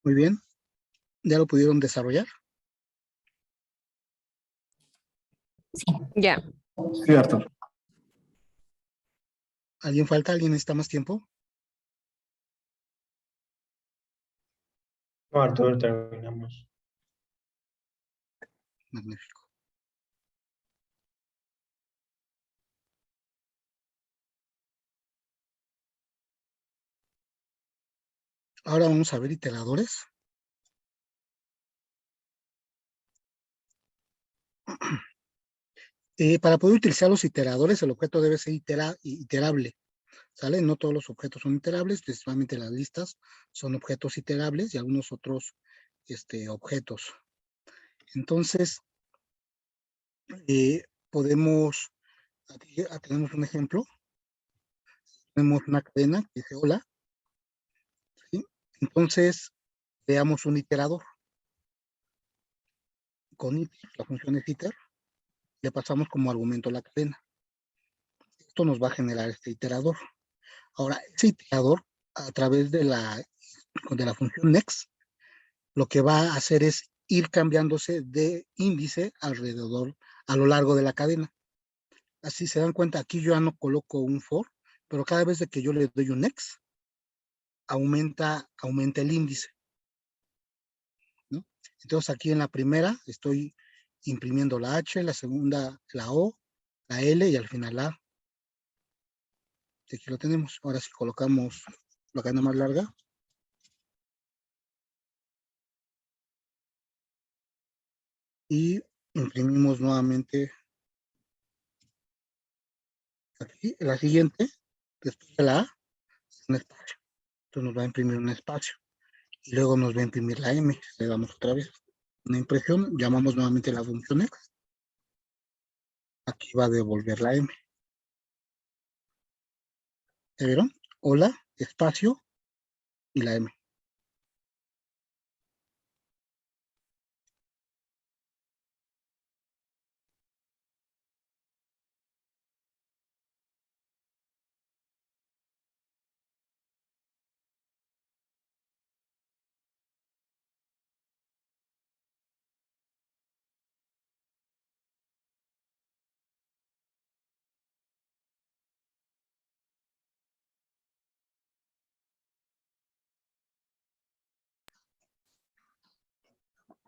Muy bien. ¿Ya lo pudieron desarrollar? Sí. Ya. Sí, Arthur. ¿Alguien falta? ¿Alguien necesita más tiempo? No, Arthur, terminamos. Magnífico. Ahora vamos a ver iteradores. Para poder utilizar los iteradores, el objeto debe ser iterable, ¿sale? No todos los objetos son iterables, principalmente las listas son objetos iterables y algunos otros objetos. Entonces, podemos, aquí tenemos un ejemplo, tenemos una cadena que dice hola, ¿sí? Entonces, creamos un iterador. Con iter, la función es iter, le pasamos como argumento la cadena. Esto nos va a generar este iterador. Ahora, ese iterador, a través de la función next, lo que va a hacer es ir cambiándose de índice alrededor, a lo largo de la cadena. Así se dan cuenta, aquí yo ya no coloco un for, pero cada vez de que yo le doy un next, aumenta el índice, ¿no? Entonces aquí en la primera estoy imprimiendo la H, la segunda la O, la L y al final la A. Aquí lo tenemos. Ahora si colocamos la cadena más larga, y imprimimos nuevamente aquí, la siguiente, después de la A, un espacio. Entonces nos va a imprimir un espacio. Y luego nos va a imprimir la M. Le damos otra vez una impresión, llamamos nuevamente la función X. Aquí va a devolver la M. ¿Ya vieron? Hola, espacio y la M.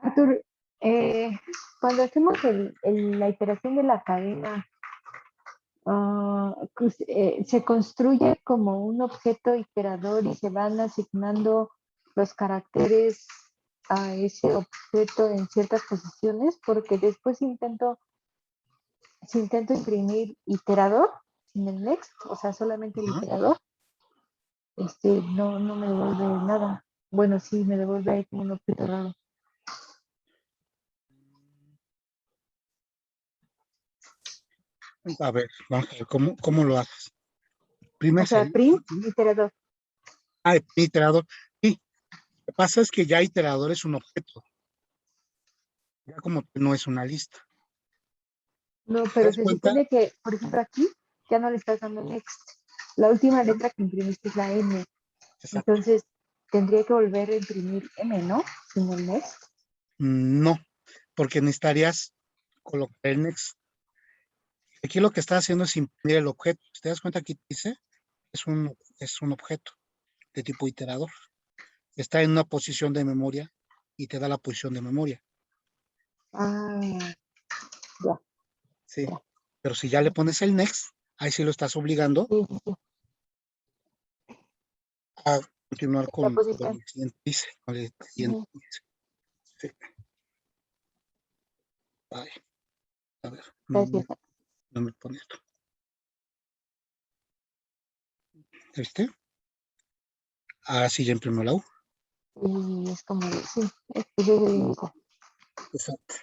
Artur, cuando hacemos la iteración de la cadena, se construye como un objeto iterador y se van asignando los caracteres a ese objeto en ciertas posiciones, porque después si intento imprimir iterador sin el next, o sea, solamente el Ajá. iterador, no me devuelve nada. Bueno, sí, me devuelve ahí como un objeto raro. A ver, vamos a ver cómo lo haces. O Primes sea, el print, iterador. iterador. Sí, lo que pasa es que ya iterador es un objeto. Ya como que no es una lista. No, ¿Te pero das se cuenta? supone que, por ejemplo, aquí ya no le estás dando next. La última letra que imprimiste es la M. Exacto. Entonces, tendría que volver a imprimir M, ¿no? Sin el next. No, porque necesitarías colocar el next. Aquí lo que está haciendo es imprimir el objeto. Si te das cuenta, aquí dice, es un objeto de tipo iterador. Está en una posición de memoria y te da la posición de memoria. Ah, ya. Sí. Pero si ya le pones el next, ahí sí lo estás obligando Sí, sí, sí. a continuar La con posición. el siguiente índice. Con el siguiente Ujú. índice. Sí. Ay, a ver, Gracias. no me pone esto. ¿Viste? Ah, sí, ya imprimió la U. Y es como, sí, es el único. Exacto.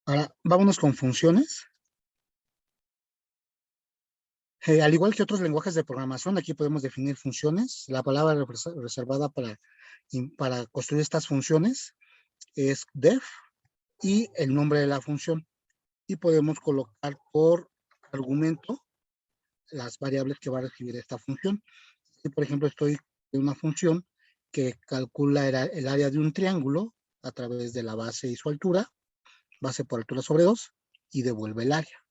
Ahora, vámonos con funciones. Al igual que otros lenguajes de programación, aquí podemos definir funciones. La palabra reservada para construir estas funciones es def y el nombre de la función. Y podemos colocar por argumento las variables que va a recibir esta función. Si, por ejemplo, estoy en una función que calcula el área de un triángulo a través de la base y su altura, base por altura sobre 2, y devuelve el área.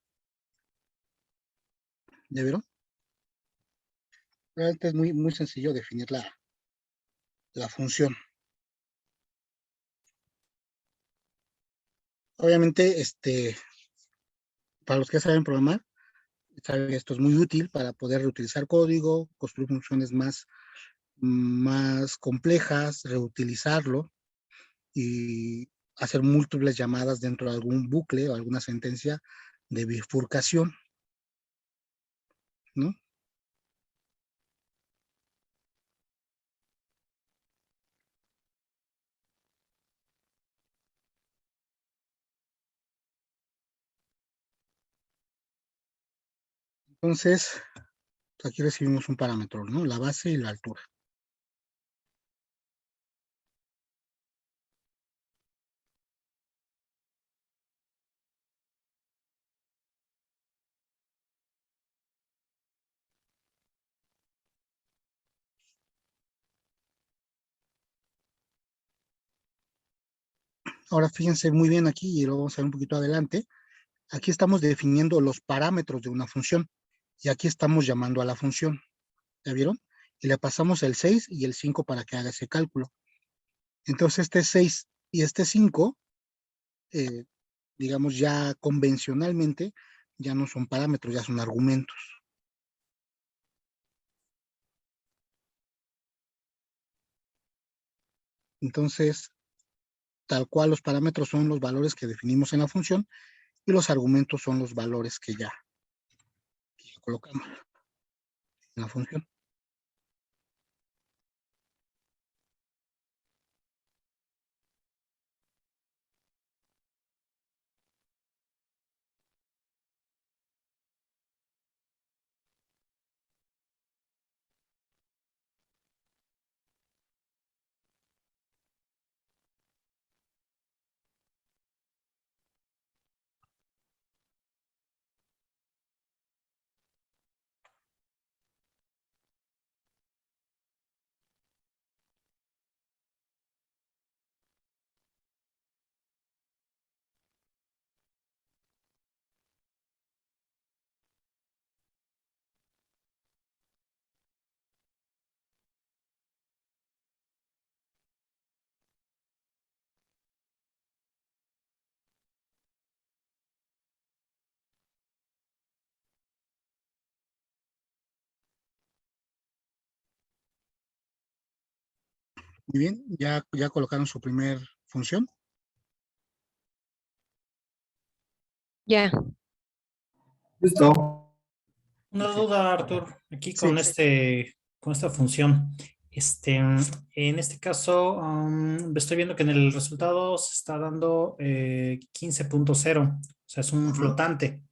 ¿Ya vieron? Realmente es muy sencillo definir la función. Obviamente, para los que saben programar, saben que esto es muy útil para poder reutilizar código, construir funciones más complejas, reutilizarlo y hacer múltiples llamadas dentro de algún bucle o alguna sentencia de bifurcación, ¿no? Entonces, aquí recibimos un parámetro, ¿no? La base y la altura. Ahora fíjense muy bien aquí, y lo vamos a ver un poquito adelante. Aquí estamos definiendo los parámetros de una función, y aquí estamos llamando a la función. ¿Ya vieron? Y le pasamos el 6 y el 5 para que haga ese cálculo. Entonces este 6 y este 5, digamos ya convencionalmente, ya no son parámetros, ya son argumentos. Entonces, tal cual los parámetros son los valores que definimos en la función y los argumentos son los valores que ya colocamos en la función. Muy bien, ya colocaron su primer función. Ya. Listo. Una duda, Arthur, aquí Sí. con esta función. En este caso, estoy viendo que en el resultado se está dando 15.0, o sea, es un flotante.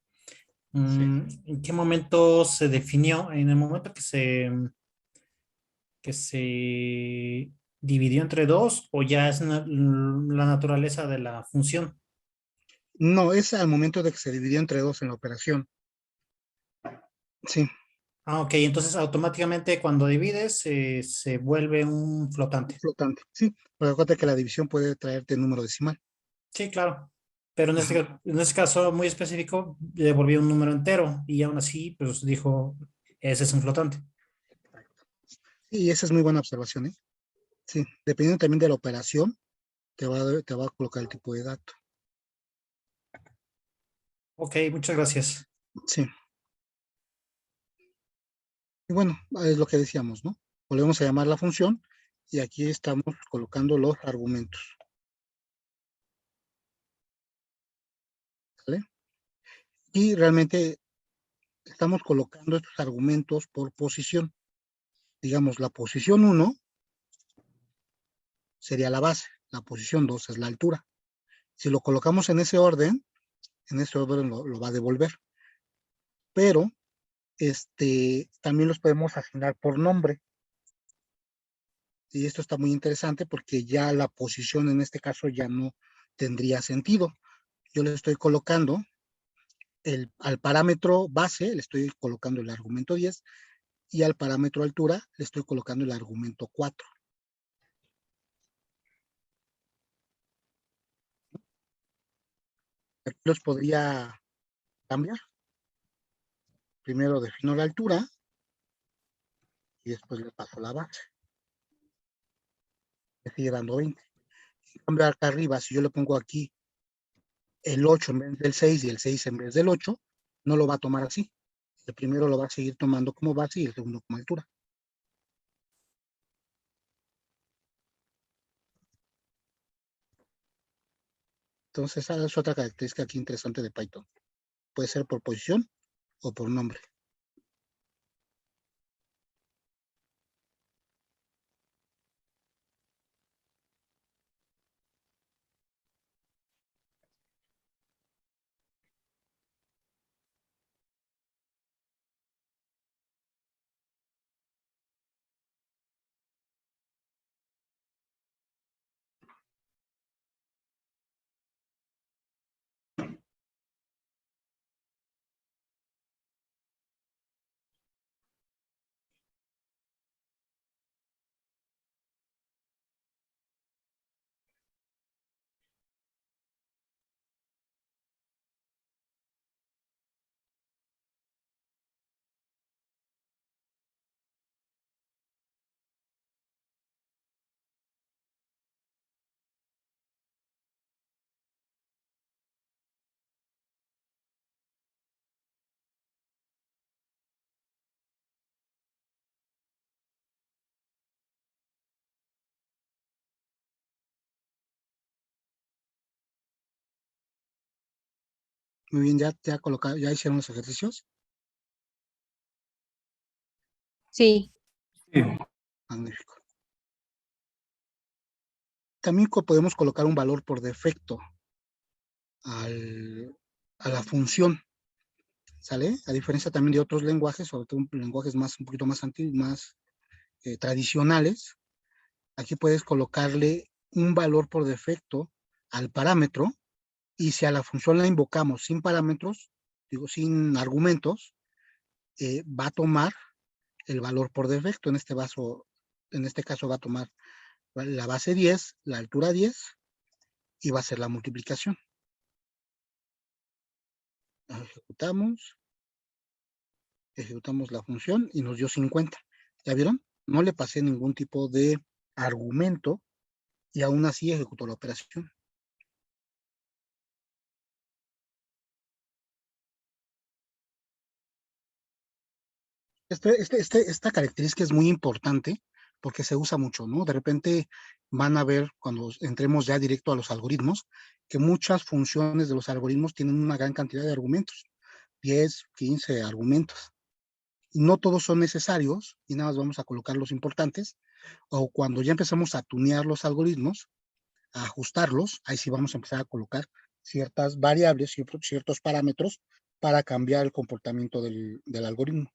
¿En qué momento se definió? ¿En el momento que se dividió entre dos o ya es la naturaleza de la función? No, es al momento de que se dividió entre 2 en la operación. Sí, Ah, ok, entonces automáticamente cuando divides se vuelve un flotante. flotante. Sí, pero acuérdate que la división puede traerte número decimal. Sí, claro. Pero Ajá. en este caso muy específico, le devolvió un número entero y aún así, pues dijo, ese es un flotante. Y esa es muy buena observación, ¿eh? Sí, dependiendo también de la operación, te va a colocar el tipo de dato. Ok, muchas gracias. Sí. Y bueno, es lo que decíamos, ¿no? Volvemos a llamar la función y aquí estamos colocando los argumentos. ¿Vale? Y realmente estamos colocando estos argumentos por posición. Digamos, la posición 1 sería la base, la posición 2 es la altura. Si lo colocamos en ese orden lo va a devolver. Pero también los podemos asignar por nombre. Y esto está muy interesante porque ya la posición en este caso ya no tendría sentido. Yo le estoy colocando al parámetro base, le estoy colocando el argumento 10 y al parámetro altura le estoy colocando el argumento 4. Aquí los podría cambiar. Primero defino la altura y después le paso la base. Me sigue dando 20. En cambio, acá arriba, si yo le pongo aquí el 8 en vez del 6 y el 6 en vez del 8, no lo va a tomar así. El primero lo va a seguir tomando como base y el segundo como altura. Entonces, esa es otra característica aquí interesante de Python. Puede ser por posición o por nombre. Muy bien, ya colocaron, ya hicieron los ejercicios. Sí. Magnífico. También podemos colocar un valor por defecto a la función, ¿sale? A diferencia también de otros lenguajes, sobre todo lenguajes un poquito más antiguos, más tradicionales, aquí puedes colocarle un valor por defecto al parámetro y si a la función la invocamos sin parámetros, digo, sin argumentos, va a tomar el valor por defecto. En este caso va a tomar la base 10, la altura 10 y va a ser la multiplicación. Ejecutamos la función y nos dio 50. ¿Ya vieron? No le pasé ningún tipo de argumento y aún así ejecutó la operación. Esta característica es muy importante porque se usa mucho, ¿no? De repente van a ver cuando entremos ya directo a los algoritmos que muchas funciones de los algoritmos tienen una gran cantidad de argumentos, 10, 15 argumentos. Y no todos son necesarios y nada más vamos a colocar los importantes o cuando ya empezamos a tunear los algoritmos, a ajustarlos, ahí sí vamos a empezar a colocar ciertas variables y ciertos parámetros para cambiar el comportamiento del algoritmo.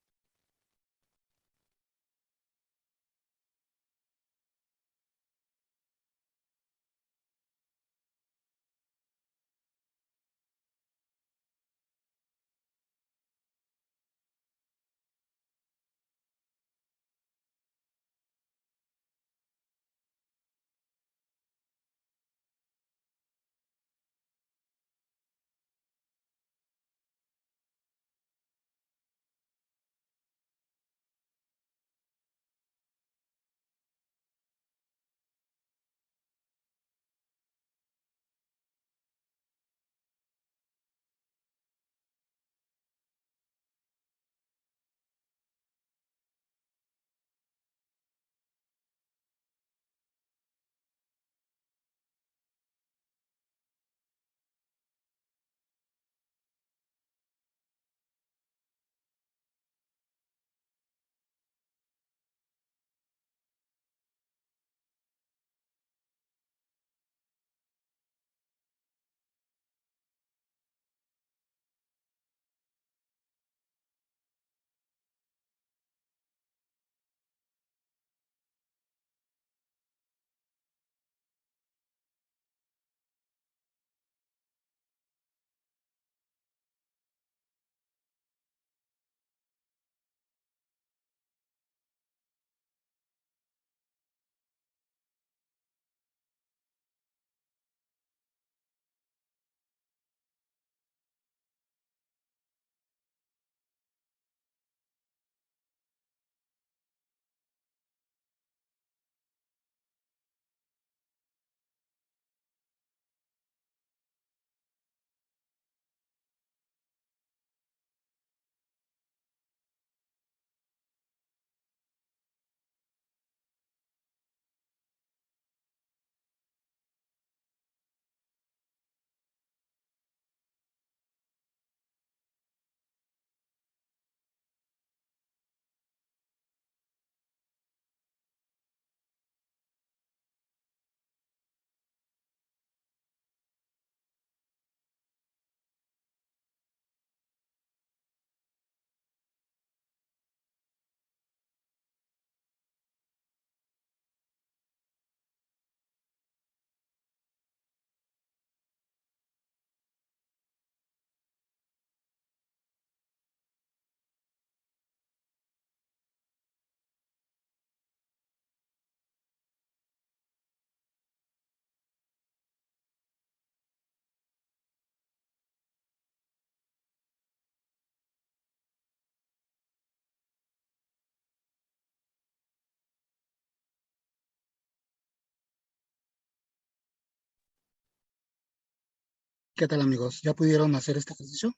¿Qué tal, amigos? ¿Ya pudieron hacer este ejercicio?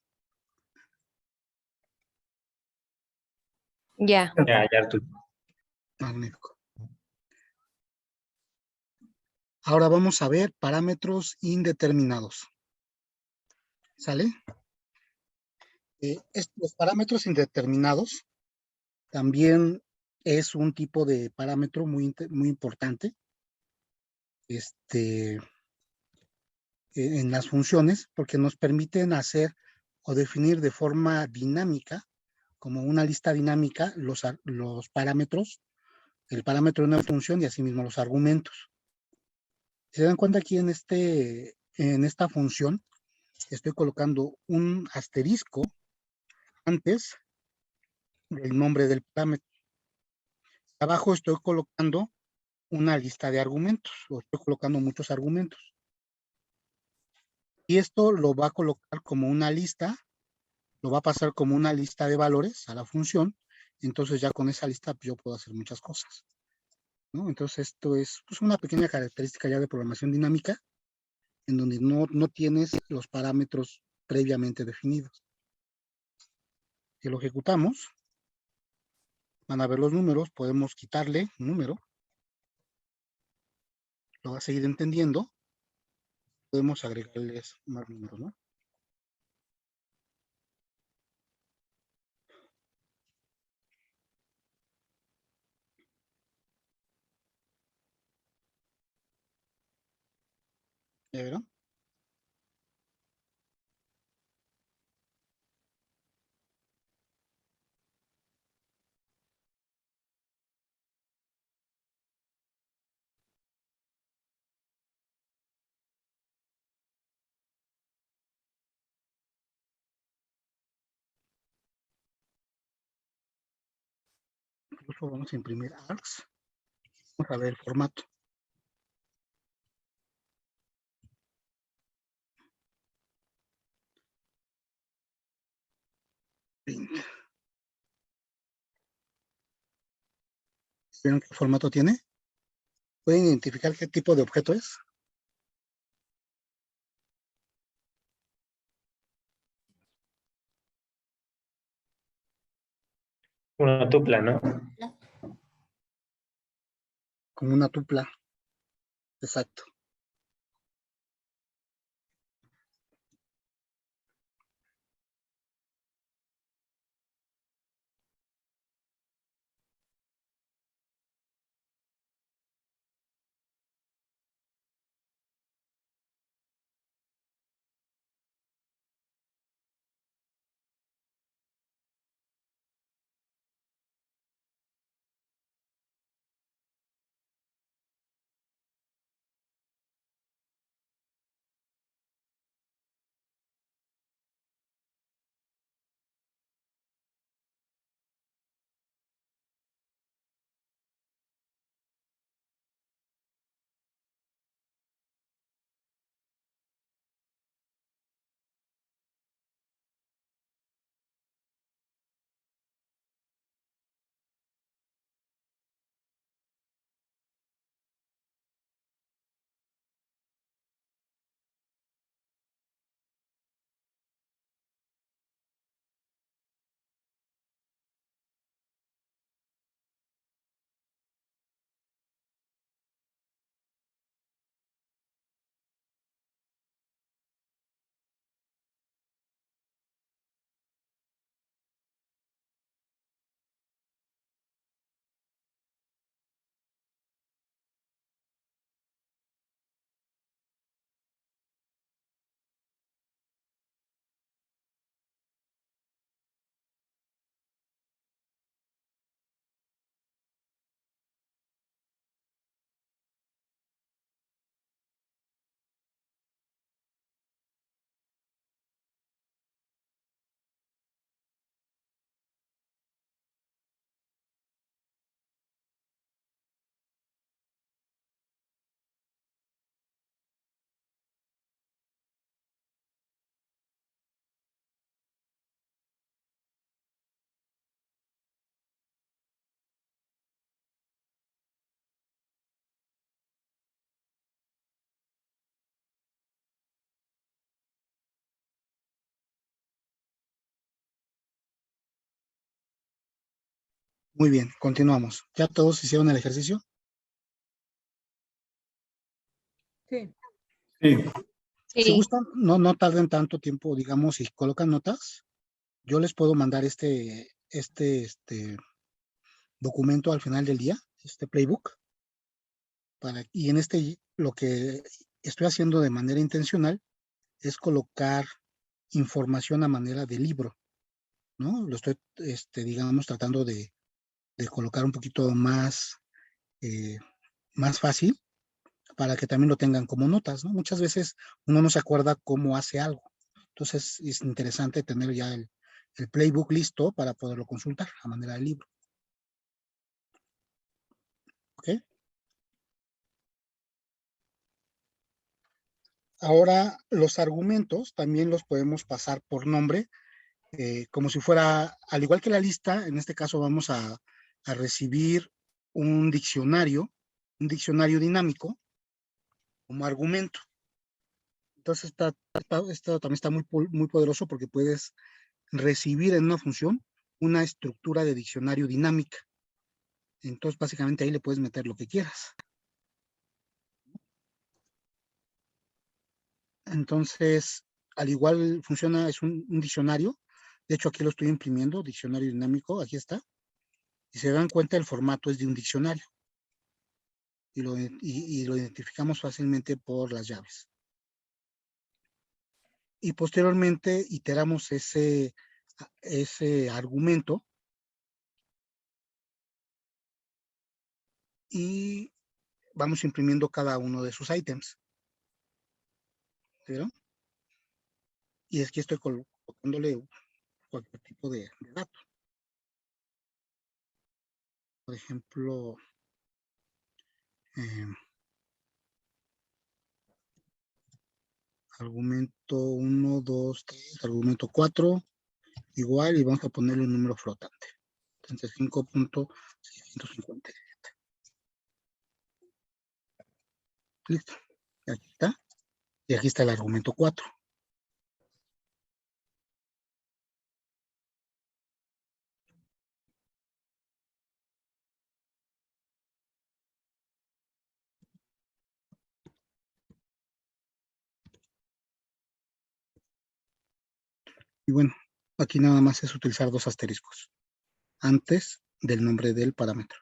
Ya. Ya, Artur. Magnífico. Ahora vamos a ver parámetros indeterminados. ¿Sale? Los parámetros indeterminados también es un tipo de parámetro muy importante en las funciones, porque nos permiten hacer o definir de forma dinámica, como una lista dinámica, los parámetros, el parámetro de una función y asimismo los argumentos. Si se dan cuenta aquí en esta función, estoy colocando un asterisco antes del nombre del parámetro. Abajo estoy colocando una lista de argumentos, o estoy colocando muchos argumentos. Y esto lo va a colocar como una lista, lo va a pasar como una lista de valores a la función. Entonces ya con esa lista yo puedo hacer muchas cosas, ¿no? Entonces esto es pues, una pequeña característica ya de programación dinámica, en donde no tienes los parámetros previamente definidos. Si lo ejecutamos, van a ver los números, podemos quitarle un número, lo va a seguir entendiendo, podemos agregarles más números, ¿no? ¿Ya vieron? Incluso vamos a imprimir args. Vamos a ver el formato. ¿Vieron qué formato tiene? ¿Pueden identificar qué tipo de objeto es? Una tupla, ¿no? Como una tupla. Exacto. Muy bien, continuamos. ¿Ya todos hicieron el ejercicio? Sí. Sí. Si Sí, gustan, no tarden tanto tiempo, digamos, si colocan notas, yo les puedo mandar este documento al final del día, este playbook, y en lo que estoy haciendo de manera intencional es colocar información a manera de libro, ¿no? Lo estoy, digamos, tratando de colocar un poquito eh, más fácil para que también lo tengan como notas, ¿no? Muchas veces uno no se acuerda cómo hace algo. Entonces es interesante tener ya el playbook listo para poderlo consultar a manera de libro. ¿Ok? Ahora los argumentos también los podemos pasar por nombre, como si fuera, al igual que la lista, en este caso vamos a recibir un diccionario dinámico como argumento. Entonces, esto también está muy poderoso porque puedes recibir en una función una estructura de diccionario dinámica. Entonces, básicamente ahí le puedes meter lo que quieras. Entonces, al igual funciona, es un diccionario. De hecho, aquí lo estoy imprimiendo, diccionario dinámico, aquí está. Y se dan cuenta, el formato es de un diccionario. Y lo identificamos fácilmente por las llaves. Y posteriormente iteramos ese argumento y vamos imprimiendo cada uno de sus ítems. ¿Vieron? Y es que estoy colocándole cualquier tipo de dato. Por ejemplo, argumento 1, 2, 3, argumento 4, igual, y vamos a ponerle un número flotante. Entonces, 5.657. Listo. Aquí está. Y aquí está el argumento 4. Y bueno, aquí nada más es utilizar 2 asteriscos antes del nombre del parámetro.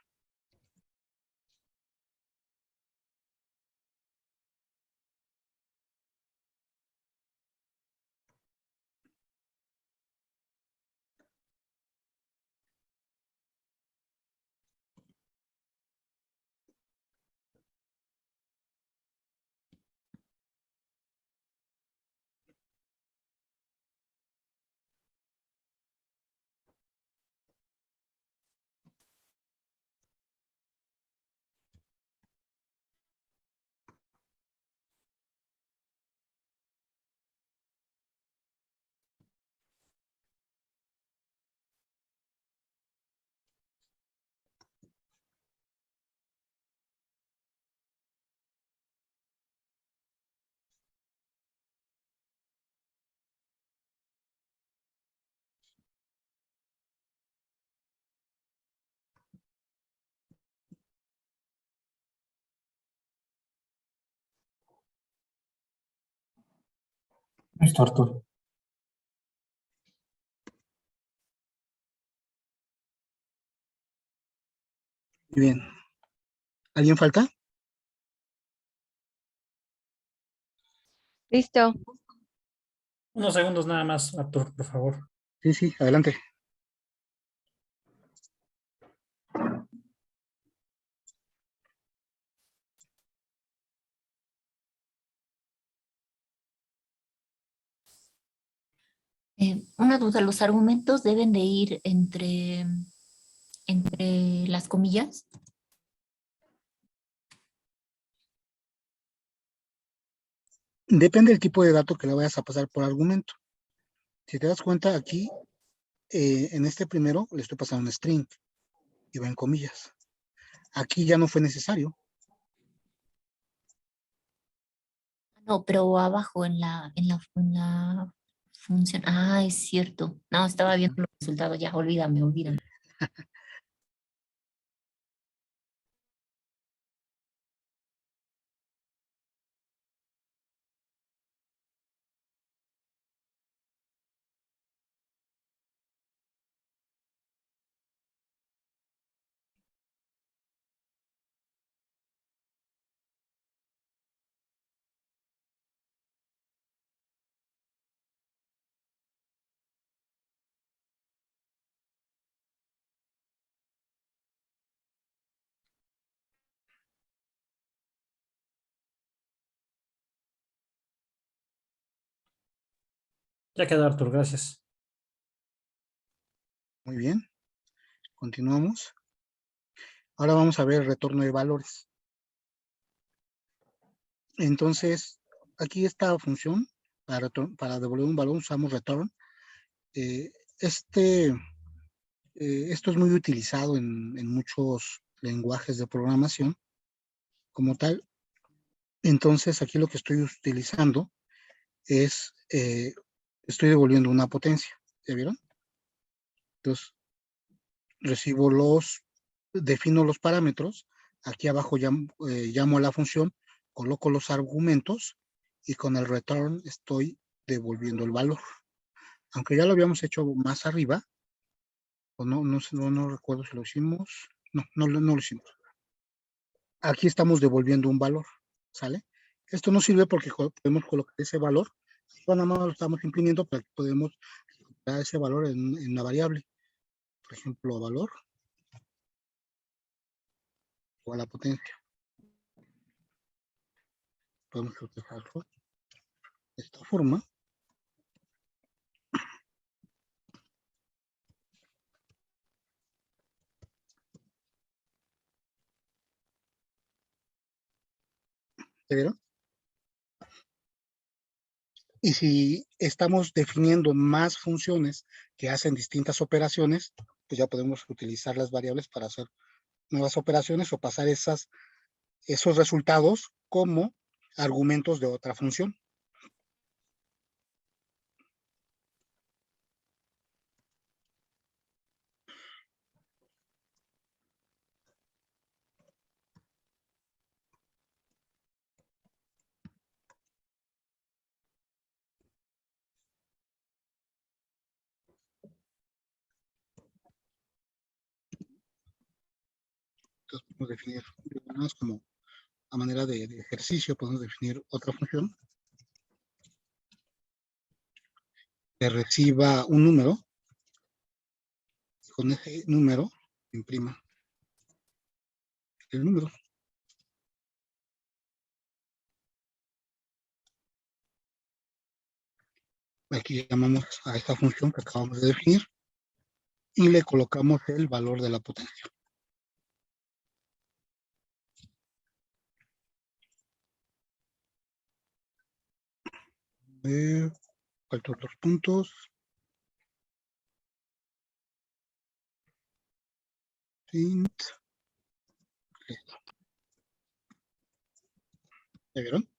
Listo, Arturo. Muy bien. ¿Alguien falta? listo. Unos segundos nada más, Artur, por favor. Sí, sí, adelante. Una duda, ¿los argumentos deben de ir entre las comillas? Depende del tipo de dato que le vayas a pasar por argumento. Si te das cuenta aquí, en este primero le estoy pasando un string y va en comillas. Aquí ya no fue necesario. No, pero abajo en la función. Ah, es cierto. No, estaba viendo los resultados, ya, olvídame. Ya quedó, Artur, gracias. Muy bien. Continuamos. Ahora vamos a ver el retorno de valores. Entonces, aquí esta función, para devolver un valor usamos return. Eh, esto es muy utilizado en muchos lenguajes de programación como tal. Entonces, aquí lo que estoy utilizando es, estoy devolviendo una potencia. ¿Ya vieron? Entonces, defino los parámetros. Aquí abajo llamo a la función, coloco los argumentos y con el return estoy devolviendo el valor. Aunque ya lo habíamos hecho más arriba, o no recuerdo si lo hicimos. No lo hicimos. Aquí estamos devolviendo un valor, ¿sale? Esto nos sirve porque podemos colocar ese valor. Nada más lo estamos imprimiendo, pero podemos dar ese valor en una variable. Por ejemplo, valor o a la potencia. Podemos utilizarlo de esta forma. ¿Ya vieron? Y si estamos definiendo más funciones que hacen distintas operaciones, pues ya podemos utilizar las variables para hacer nuevas operaciones o pasar esos resultados como argumentos de otra función. Entonces podemos definir, más como a manera de ejercicio, podemos definir otra función que reciba un número y con ese número imprima el número. Aquí llamamos a esta función que acabamos de definir y le colocamos el valor de la potencia. Faltan dos puntos. Int. Listo. ¿Ya vieron?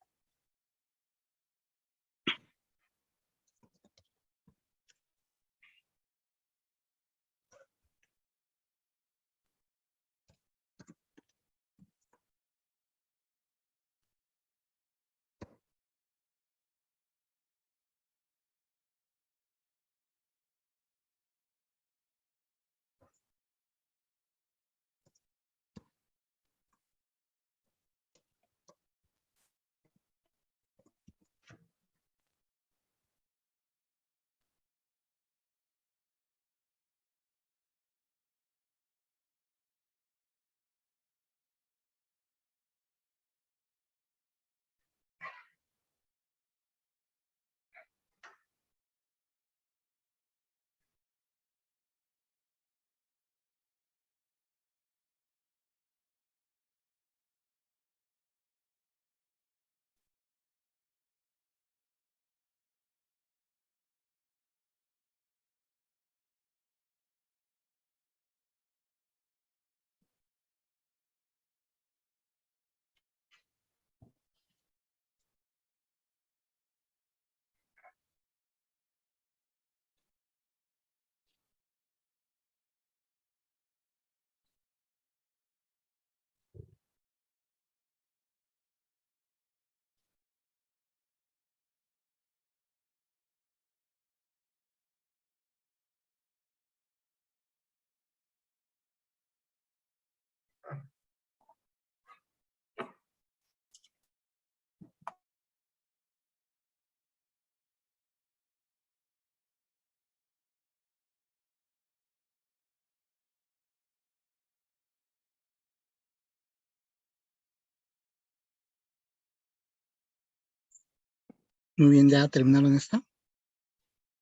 Muy bien, ya terminaron esta.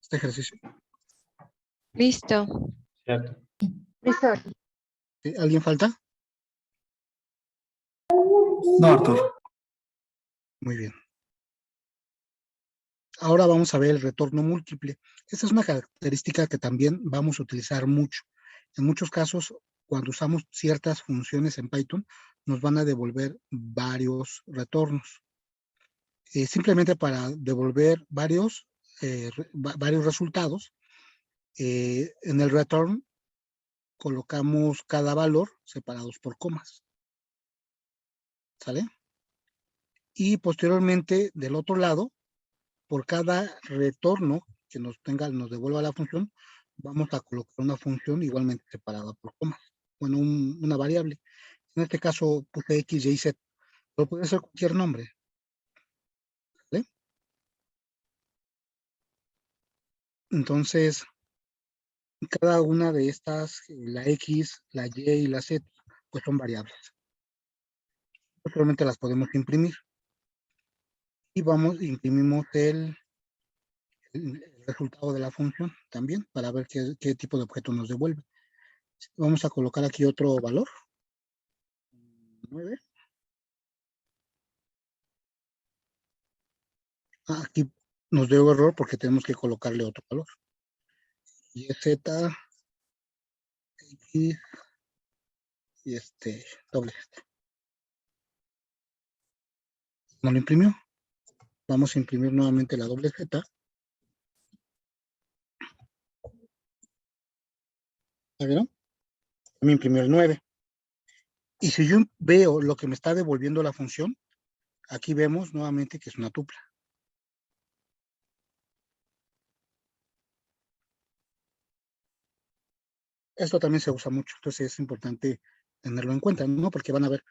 este ejercicio? Listo. Cierto. Listo. ¿Sí? ¿Alguien falta? No, Artur. Muy bien. Ahora vamos a ver el retorno múltiple. Esta es una característica que también vamos a utilizar mucho. En muchos casos, cuando usamos ciertas funciones en Python, nos van a devolver varios retornos. Simplemente para devolver varios resultados, en el return colocamos cada valor separados por comas. ¿Sale? Y posteriormente, del otro lado, por cada retorno que nos devuelva la función, vamos a colocar una función igualmente separada por comas. Bueno, una variable. En este caso puse X, Y, Z. Pero puede ser cualquier nombre. ¿Vale? Entonces, cada una de estas, la X, la Y y la Z, pues son variables. Posteriormente las podemos imprimir. Y imprimimos el resultado de la función también para ver qué tipo de objeto nos devuelve. Vamos a colocar aquí otro valor. 9. Aquí nos dio error porque tenemos que colocarle otro valor. Y Z, X y doble Z. ¿No lo imprimió? Vamos a imprimir nuevamente la doble Z. ¿Ya vieron? Me imprimió el 9. Y si yo veo lo que me está devolviendo la función, aquí vemos nuevamente que es una tupla. Esto también se usa mucho, entonces es importante tenerlo en cuenta, ¿no? Porque van a ver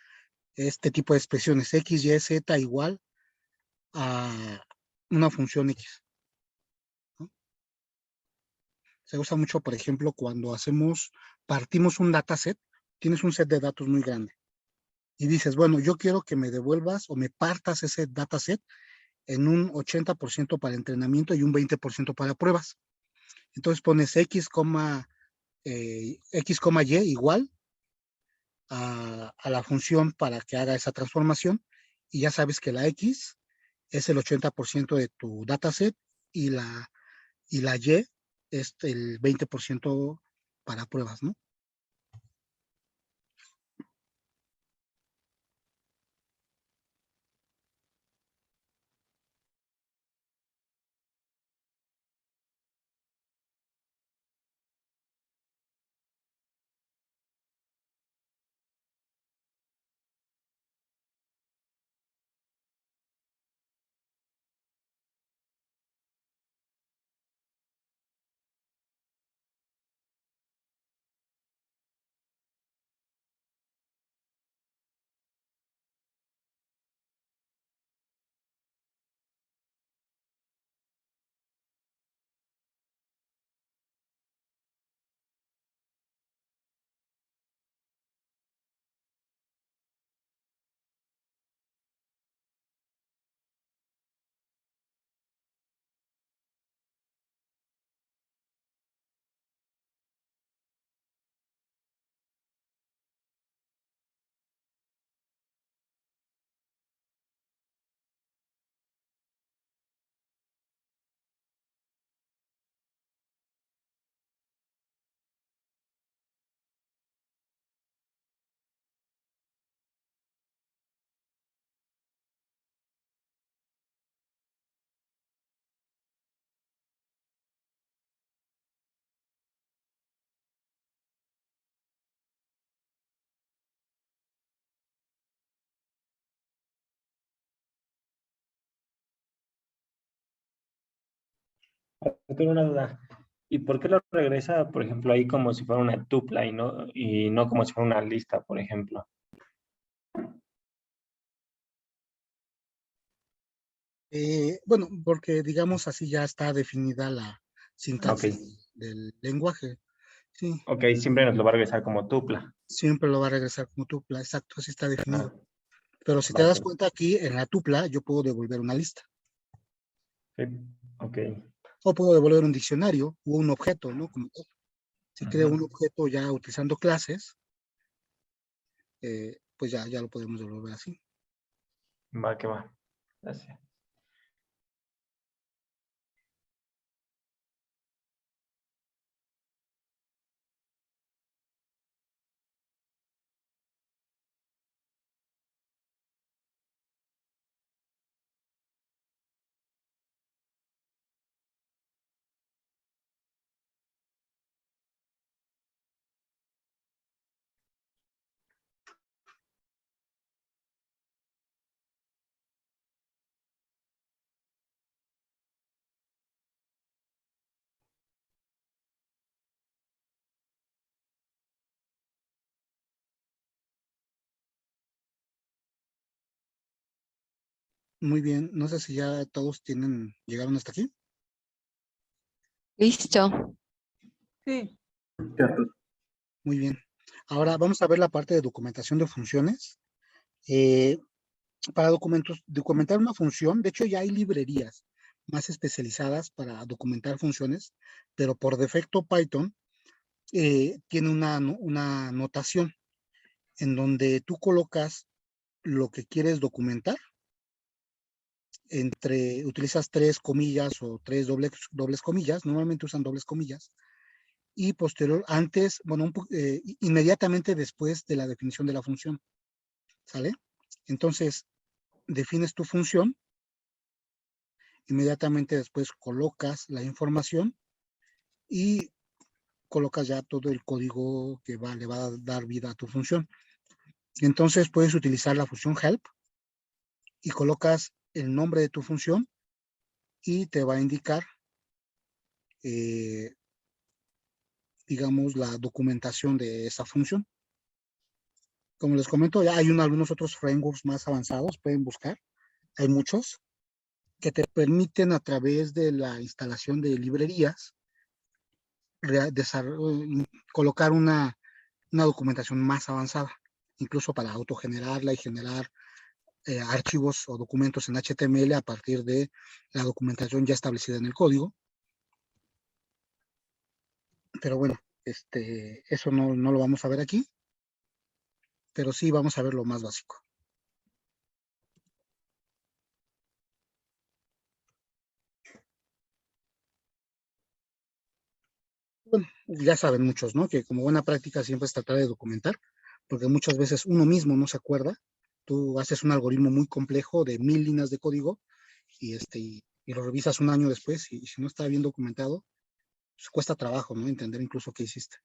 este tipo de expresiones, X, Y, Z igual a una función X, ¿no? Se usa mucho, por ejemplo, cuando partimos un dataset, tienes un set de datos muy grande y dices, bueno, yo quiero que me devuelvas o me partas ese dataset en un 80% para entrenamiento y un 20% para pruebas. Entonces pones X, Y igual a la función para que haga esa transformación y ya sabes que la X es el 80% de tu dataset y la Y es el 20% para pruebas, ¿no? Tengo una duda. ¿Y por qué lo regresa, por ejemplo, ahí como si fuera una tupla y no como si fuera una lista, por ejemplo? Bueno, porque digamos así ya está definida la Ok, sintaxis del lenguaje. Sí, ok, siempre nos lo va a regresar como tupla. siempre lo va a regresar como tupla, exacto, así está Ah, definido. Pero si te va, das pues. cuenta aquí, en la tupla, yo puedo devolver una lista. Sí, ok. O puedo devolver un diccionario o un objeto, ¿no? Como tal. Si creo un Ujú. objeto ya utilizando clases, pues ya lo podemos devolver así. Va que va. Gracias. Muy bien, no sé si ya todos llegaron hasta aquí. Listo. Sí. Sí, Arturo. Muy bien. Ahora vamos a ver la parte de documentación de funciones. Eh, para documentar una función, de hecho ya hay librerías más especializadas para documentar funciones, pero por defecto Python tiene una notación en donde tú colocas lo que quieres documentar, utilizas 3 comillas o 3 dobles comillas, normalmente usan dobles comillas, y inmediatamente después de la definición de la función, ¿sale? Entonces, defines tu función, inmediatamente después colocas la información y colocas ya todo el código que le va a dar vida a tu función. Entonces puedes utilizar la función help y colocas el nombre de tu función y te va a indicar, digamos, la documentación de esa función. Como les comento, ya hay algunos otros frameworks más avanzados, pueden buscar, hay muchos, que te permiten a través de la instalación de librerías colocar una documentación más avanzada, incluso para autogenerarla y generar archivos o documentos en HTML a partir de la documentación ya establecida en el código. Pero bueno, eso no lo vamos a ver aquí, pero sí vamos a ver lo más básico. Bueno, ya saben muchos, ¿no? Que como buena práctica siempre es tratar de documentar, porque muchas veces uno mismo no se acuerda. Tú haces un algoritmo muy complejo de 1000 líneas de código y lo revisas un año después y si no está bien documentado, pues cuesta trabajo, ¿no? Entender incluso qué hiciste.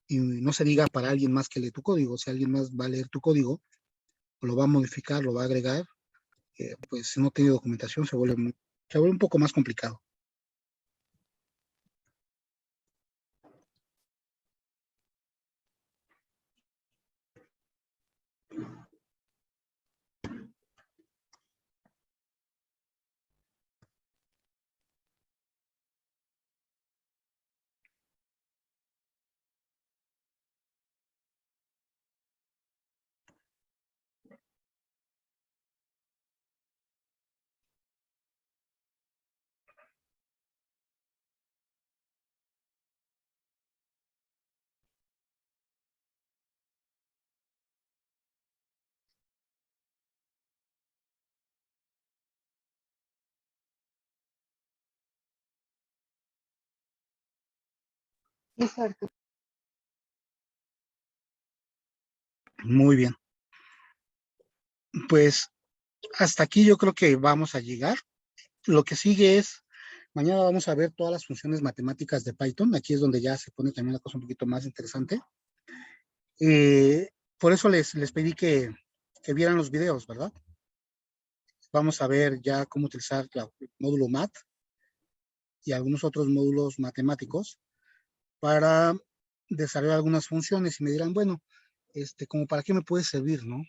Y no se diga para alguien más que lee tu código. Si alguien más va a leer tu código, o lo va a modificar, lo va a agregar, pues si no tiene documentación se vuelve un poco más complicado. Listo, Arturo. Muy bien. Pues hasta aquí yo creo que vamos a llegar. Lo que sigue es, mañana vamos a ver todas las funciones matemáticas de Python. Aquí es donde ya se pone también la cosa un poquito más interesante. Por eso les pedí que vieran los videos, ¿verdad? Vamos a ver ya cómo utilizar el módulo MAT y algunos otros módulos matemáticos para desarrollar algunas funciones y me dirán, bueno, como para qué me puede servir, ¿no?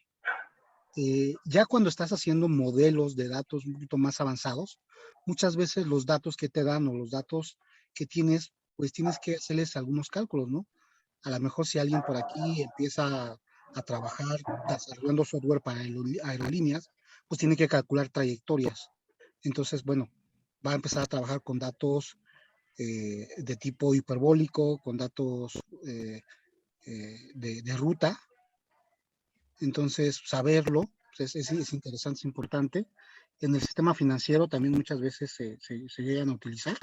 Ya cuando estás haciendo modelos de datos un poquito más avanzados, muchas veces los datos que te dan o los datos que tienes, pues tienes que hacerles algunos cálculos, ¿no? A lo mejor si alguien por aquí empieza a trabajar desarrollando software para aerolíneas, pues tiene que calcular trayectorias. Entonces, bueno, va a empezar a trabajar con datos de tipo hiperbólico, con datos de ruta. Entonces, saberlo pues, es interesante, es importante. En el sistema financiero también muchas veces se llegan a utilizar.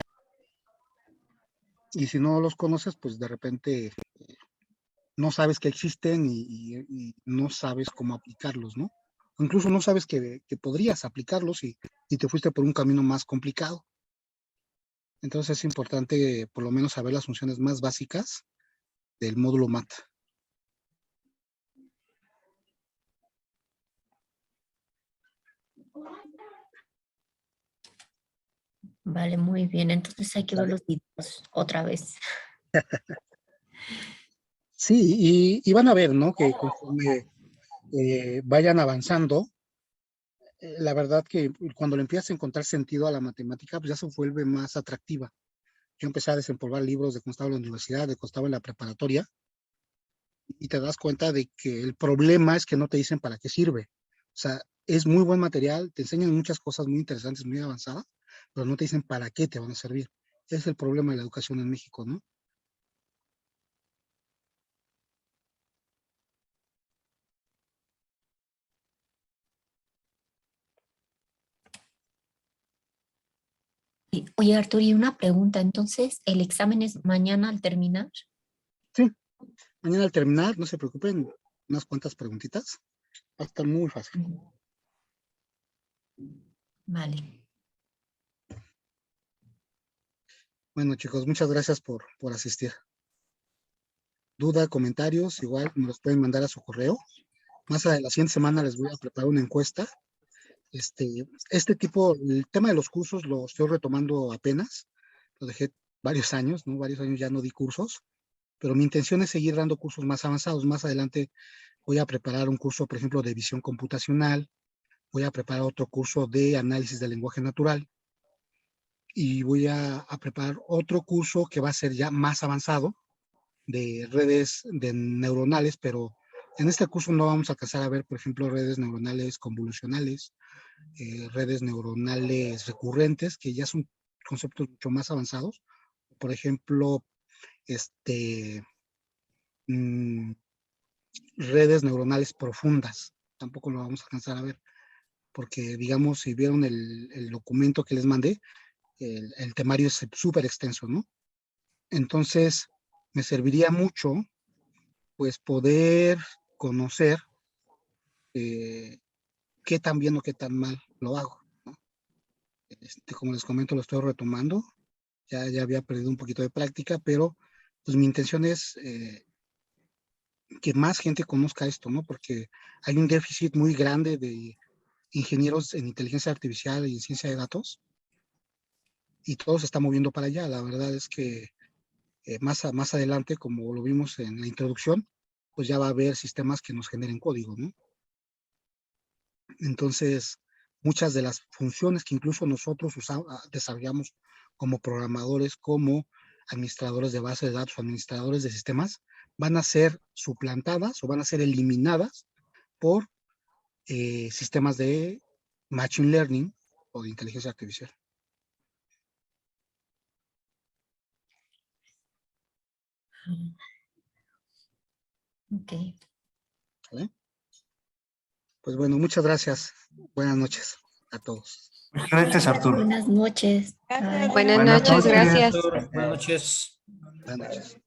Y si no los conoces, pues de repente no sabes que existen y no sabes cómo aplicarlos, ¿no? O incluso no sabes que podrías aplicarlos y te fuiste por un camino más complicado. Entonces es importante por lo menos saber las funciones más básicas del módulo MAT. Vale, muy bien. Entonces hay que ver ¿Vale? los videos otra vez. Sí, y van a ver, ¿no? Que conforme vayan avanzando, la verdad que cuando le empiezas a encontrar sentido a la matemática, pues ya se vuelve más atractiva. Yo empecé a desempolvar libros de cuando estaba en la universidad, de cuando estaba en la preparatoria, y te das cuenta de que el problema es que no te dicen para qué sirve. O sea, es muy buen material, te enseñan muchas cosas muy interesantes, muy avanzadas, pero no te dicen para qué te van a servir. Ese es el problema de la educación en México, ¿no? Oye, Arturo, y una pregunta. Entonces, ¿el examen es mañana al terminar? Sí, mañana al terminar, no se preocupen, unas cuantas preguntitas. Va a estar muy fácil. Vale. Bueno, chicos, muchas gracias por asistir. Duda, comentarios, igual me los pueden mandar a su correo. Más adelante, la siguiente semana les voy a preparar una encuesta. El tema de los cursos lo estoy retomando apenas. Lo dejé varios años, ¿no? Varios años ya no di cursos, pero mi intención es seguir dando cursos más avanzados. Más adelante voy a preparar un curso, por ejemplo, de visión computacional. Voy a preparar otro curso de análisis del lenguaje natural. Y voy a preparar otro curso que va a ser ya más avanzado, de redes de neuronales, pero en este curso no vamos a alcanzar a ver, por ejemplo, redes neuronales convolucionales, redes neuronales recurrentes, que ya son conceptos mucho más avanzados. Por ejemplo, redes neuronales profundas, tampoco lo vamos a alcanzar a ver, porque digamos, si vieron el documento que les mandé, el temario es súper extenso, ¿no? Entonces, me serviría mucho pues poder conocer qué tan bien o qué tan mal lo hago, ¿no? Como les comento, lo estoy retomando, ya había perdido un poquito de práctica, pero pues mi intención es que más gente conozca esto, ¿no? Porque hay un déficit muy grande de ingenieros en inteligencia artificial y en ciencia de datos, y todo se está moviendo para allá. La verdad es que más adelante, como lo vimos en la introducción, pues ya va a haber sistemas que nos generen código, ¿no? Entonces, muchas de las funciones que incluso nosotros desarrollamos como programadores, como administradores de bases de datos, administradores de sistemas, van a ser suplantadas o van a ser eliminadas por sistemas de machine learning o de inteligencia artificial. Ok. ¿Vale? Pues bueno, muchas gracias. Buenas noches a todos. Muchas gracias, Arturo. Buenas noches. Bye. Buenas Buenas noches, noches. gracias. Buenas noches. Buenas noches.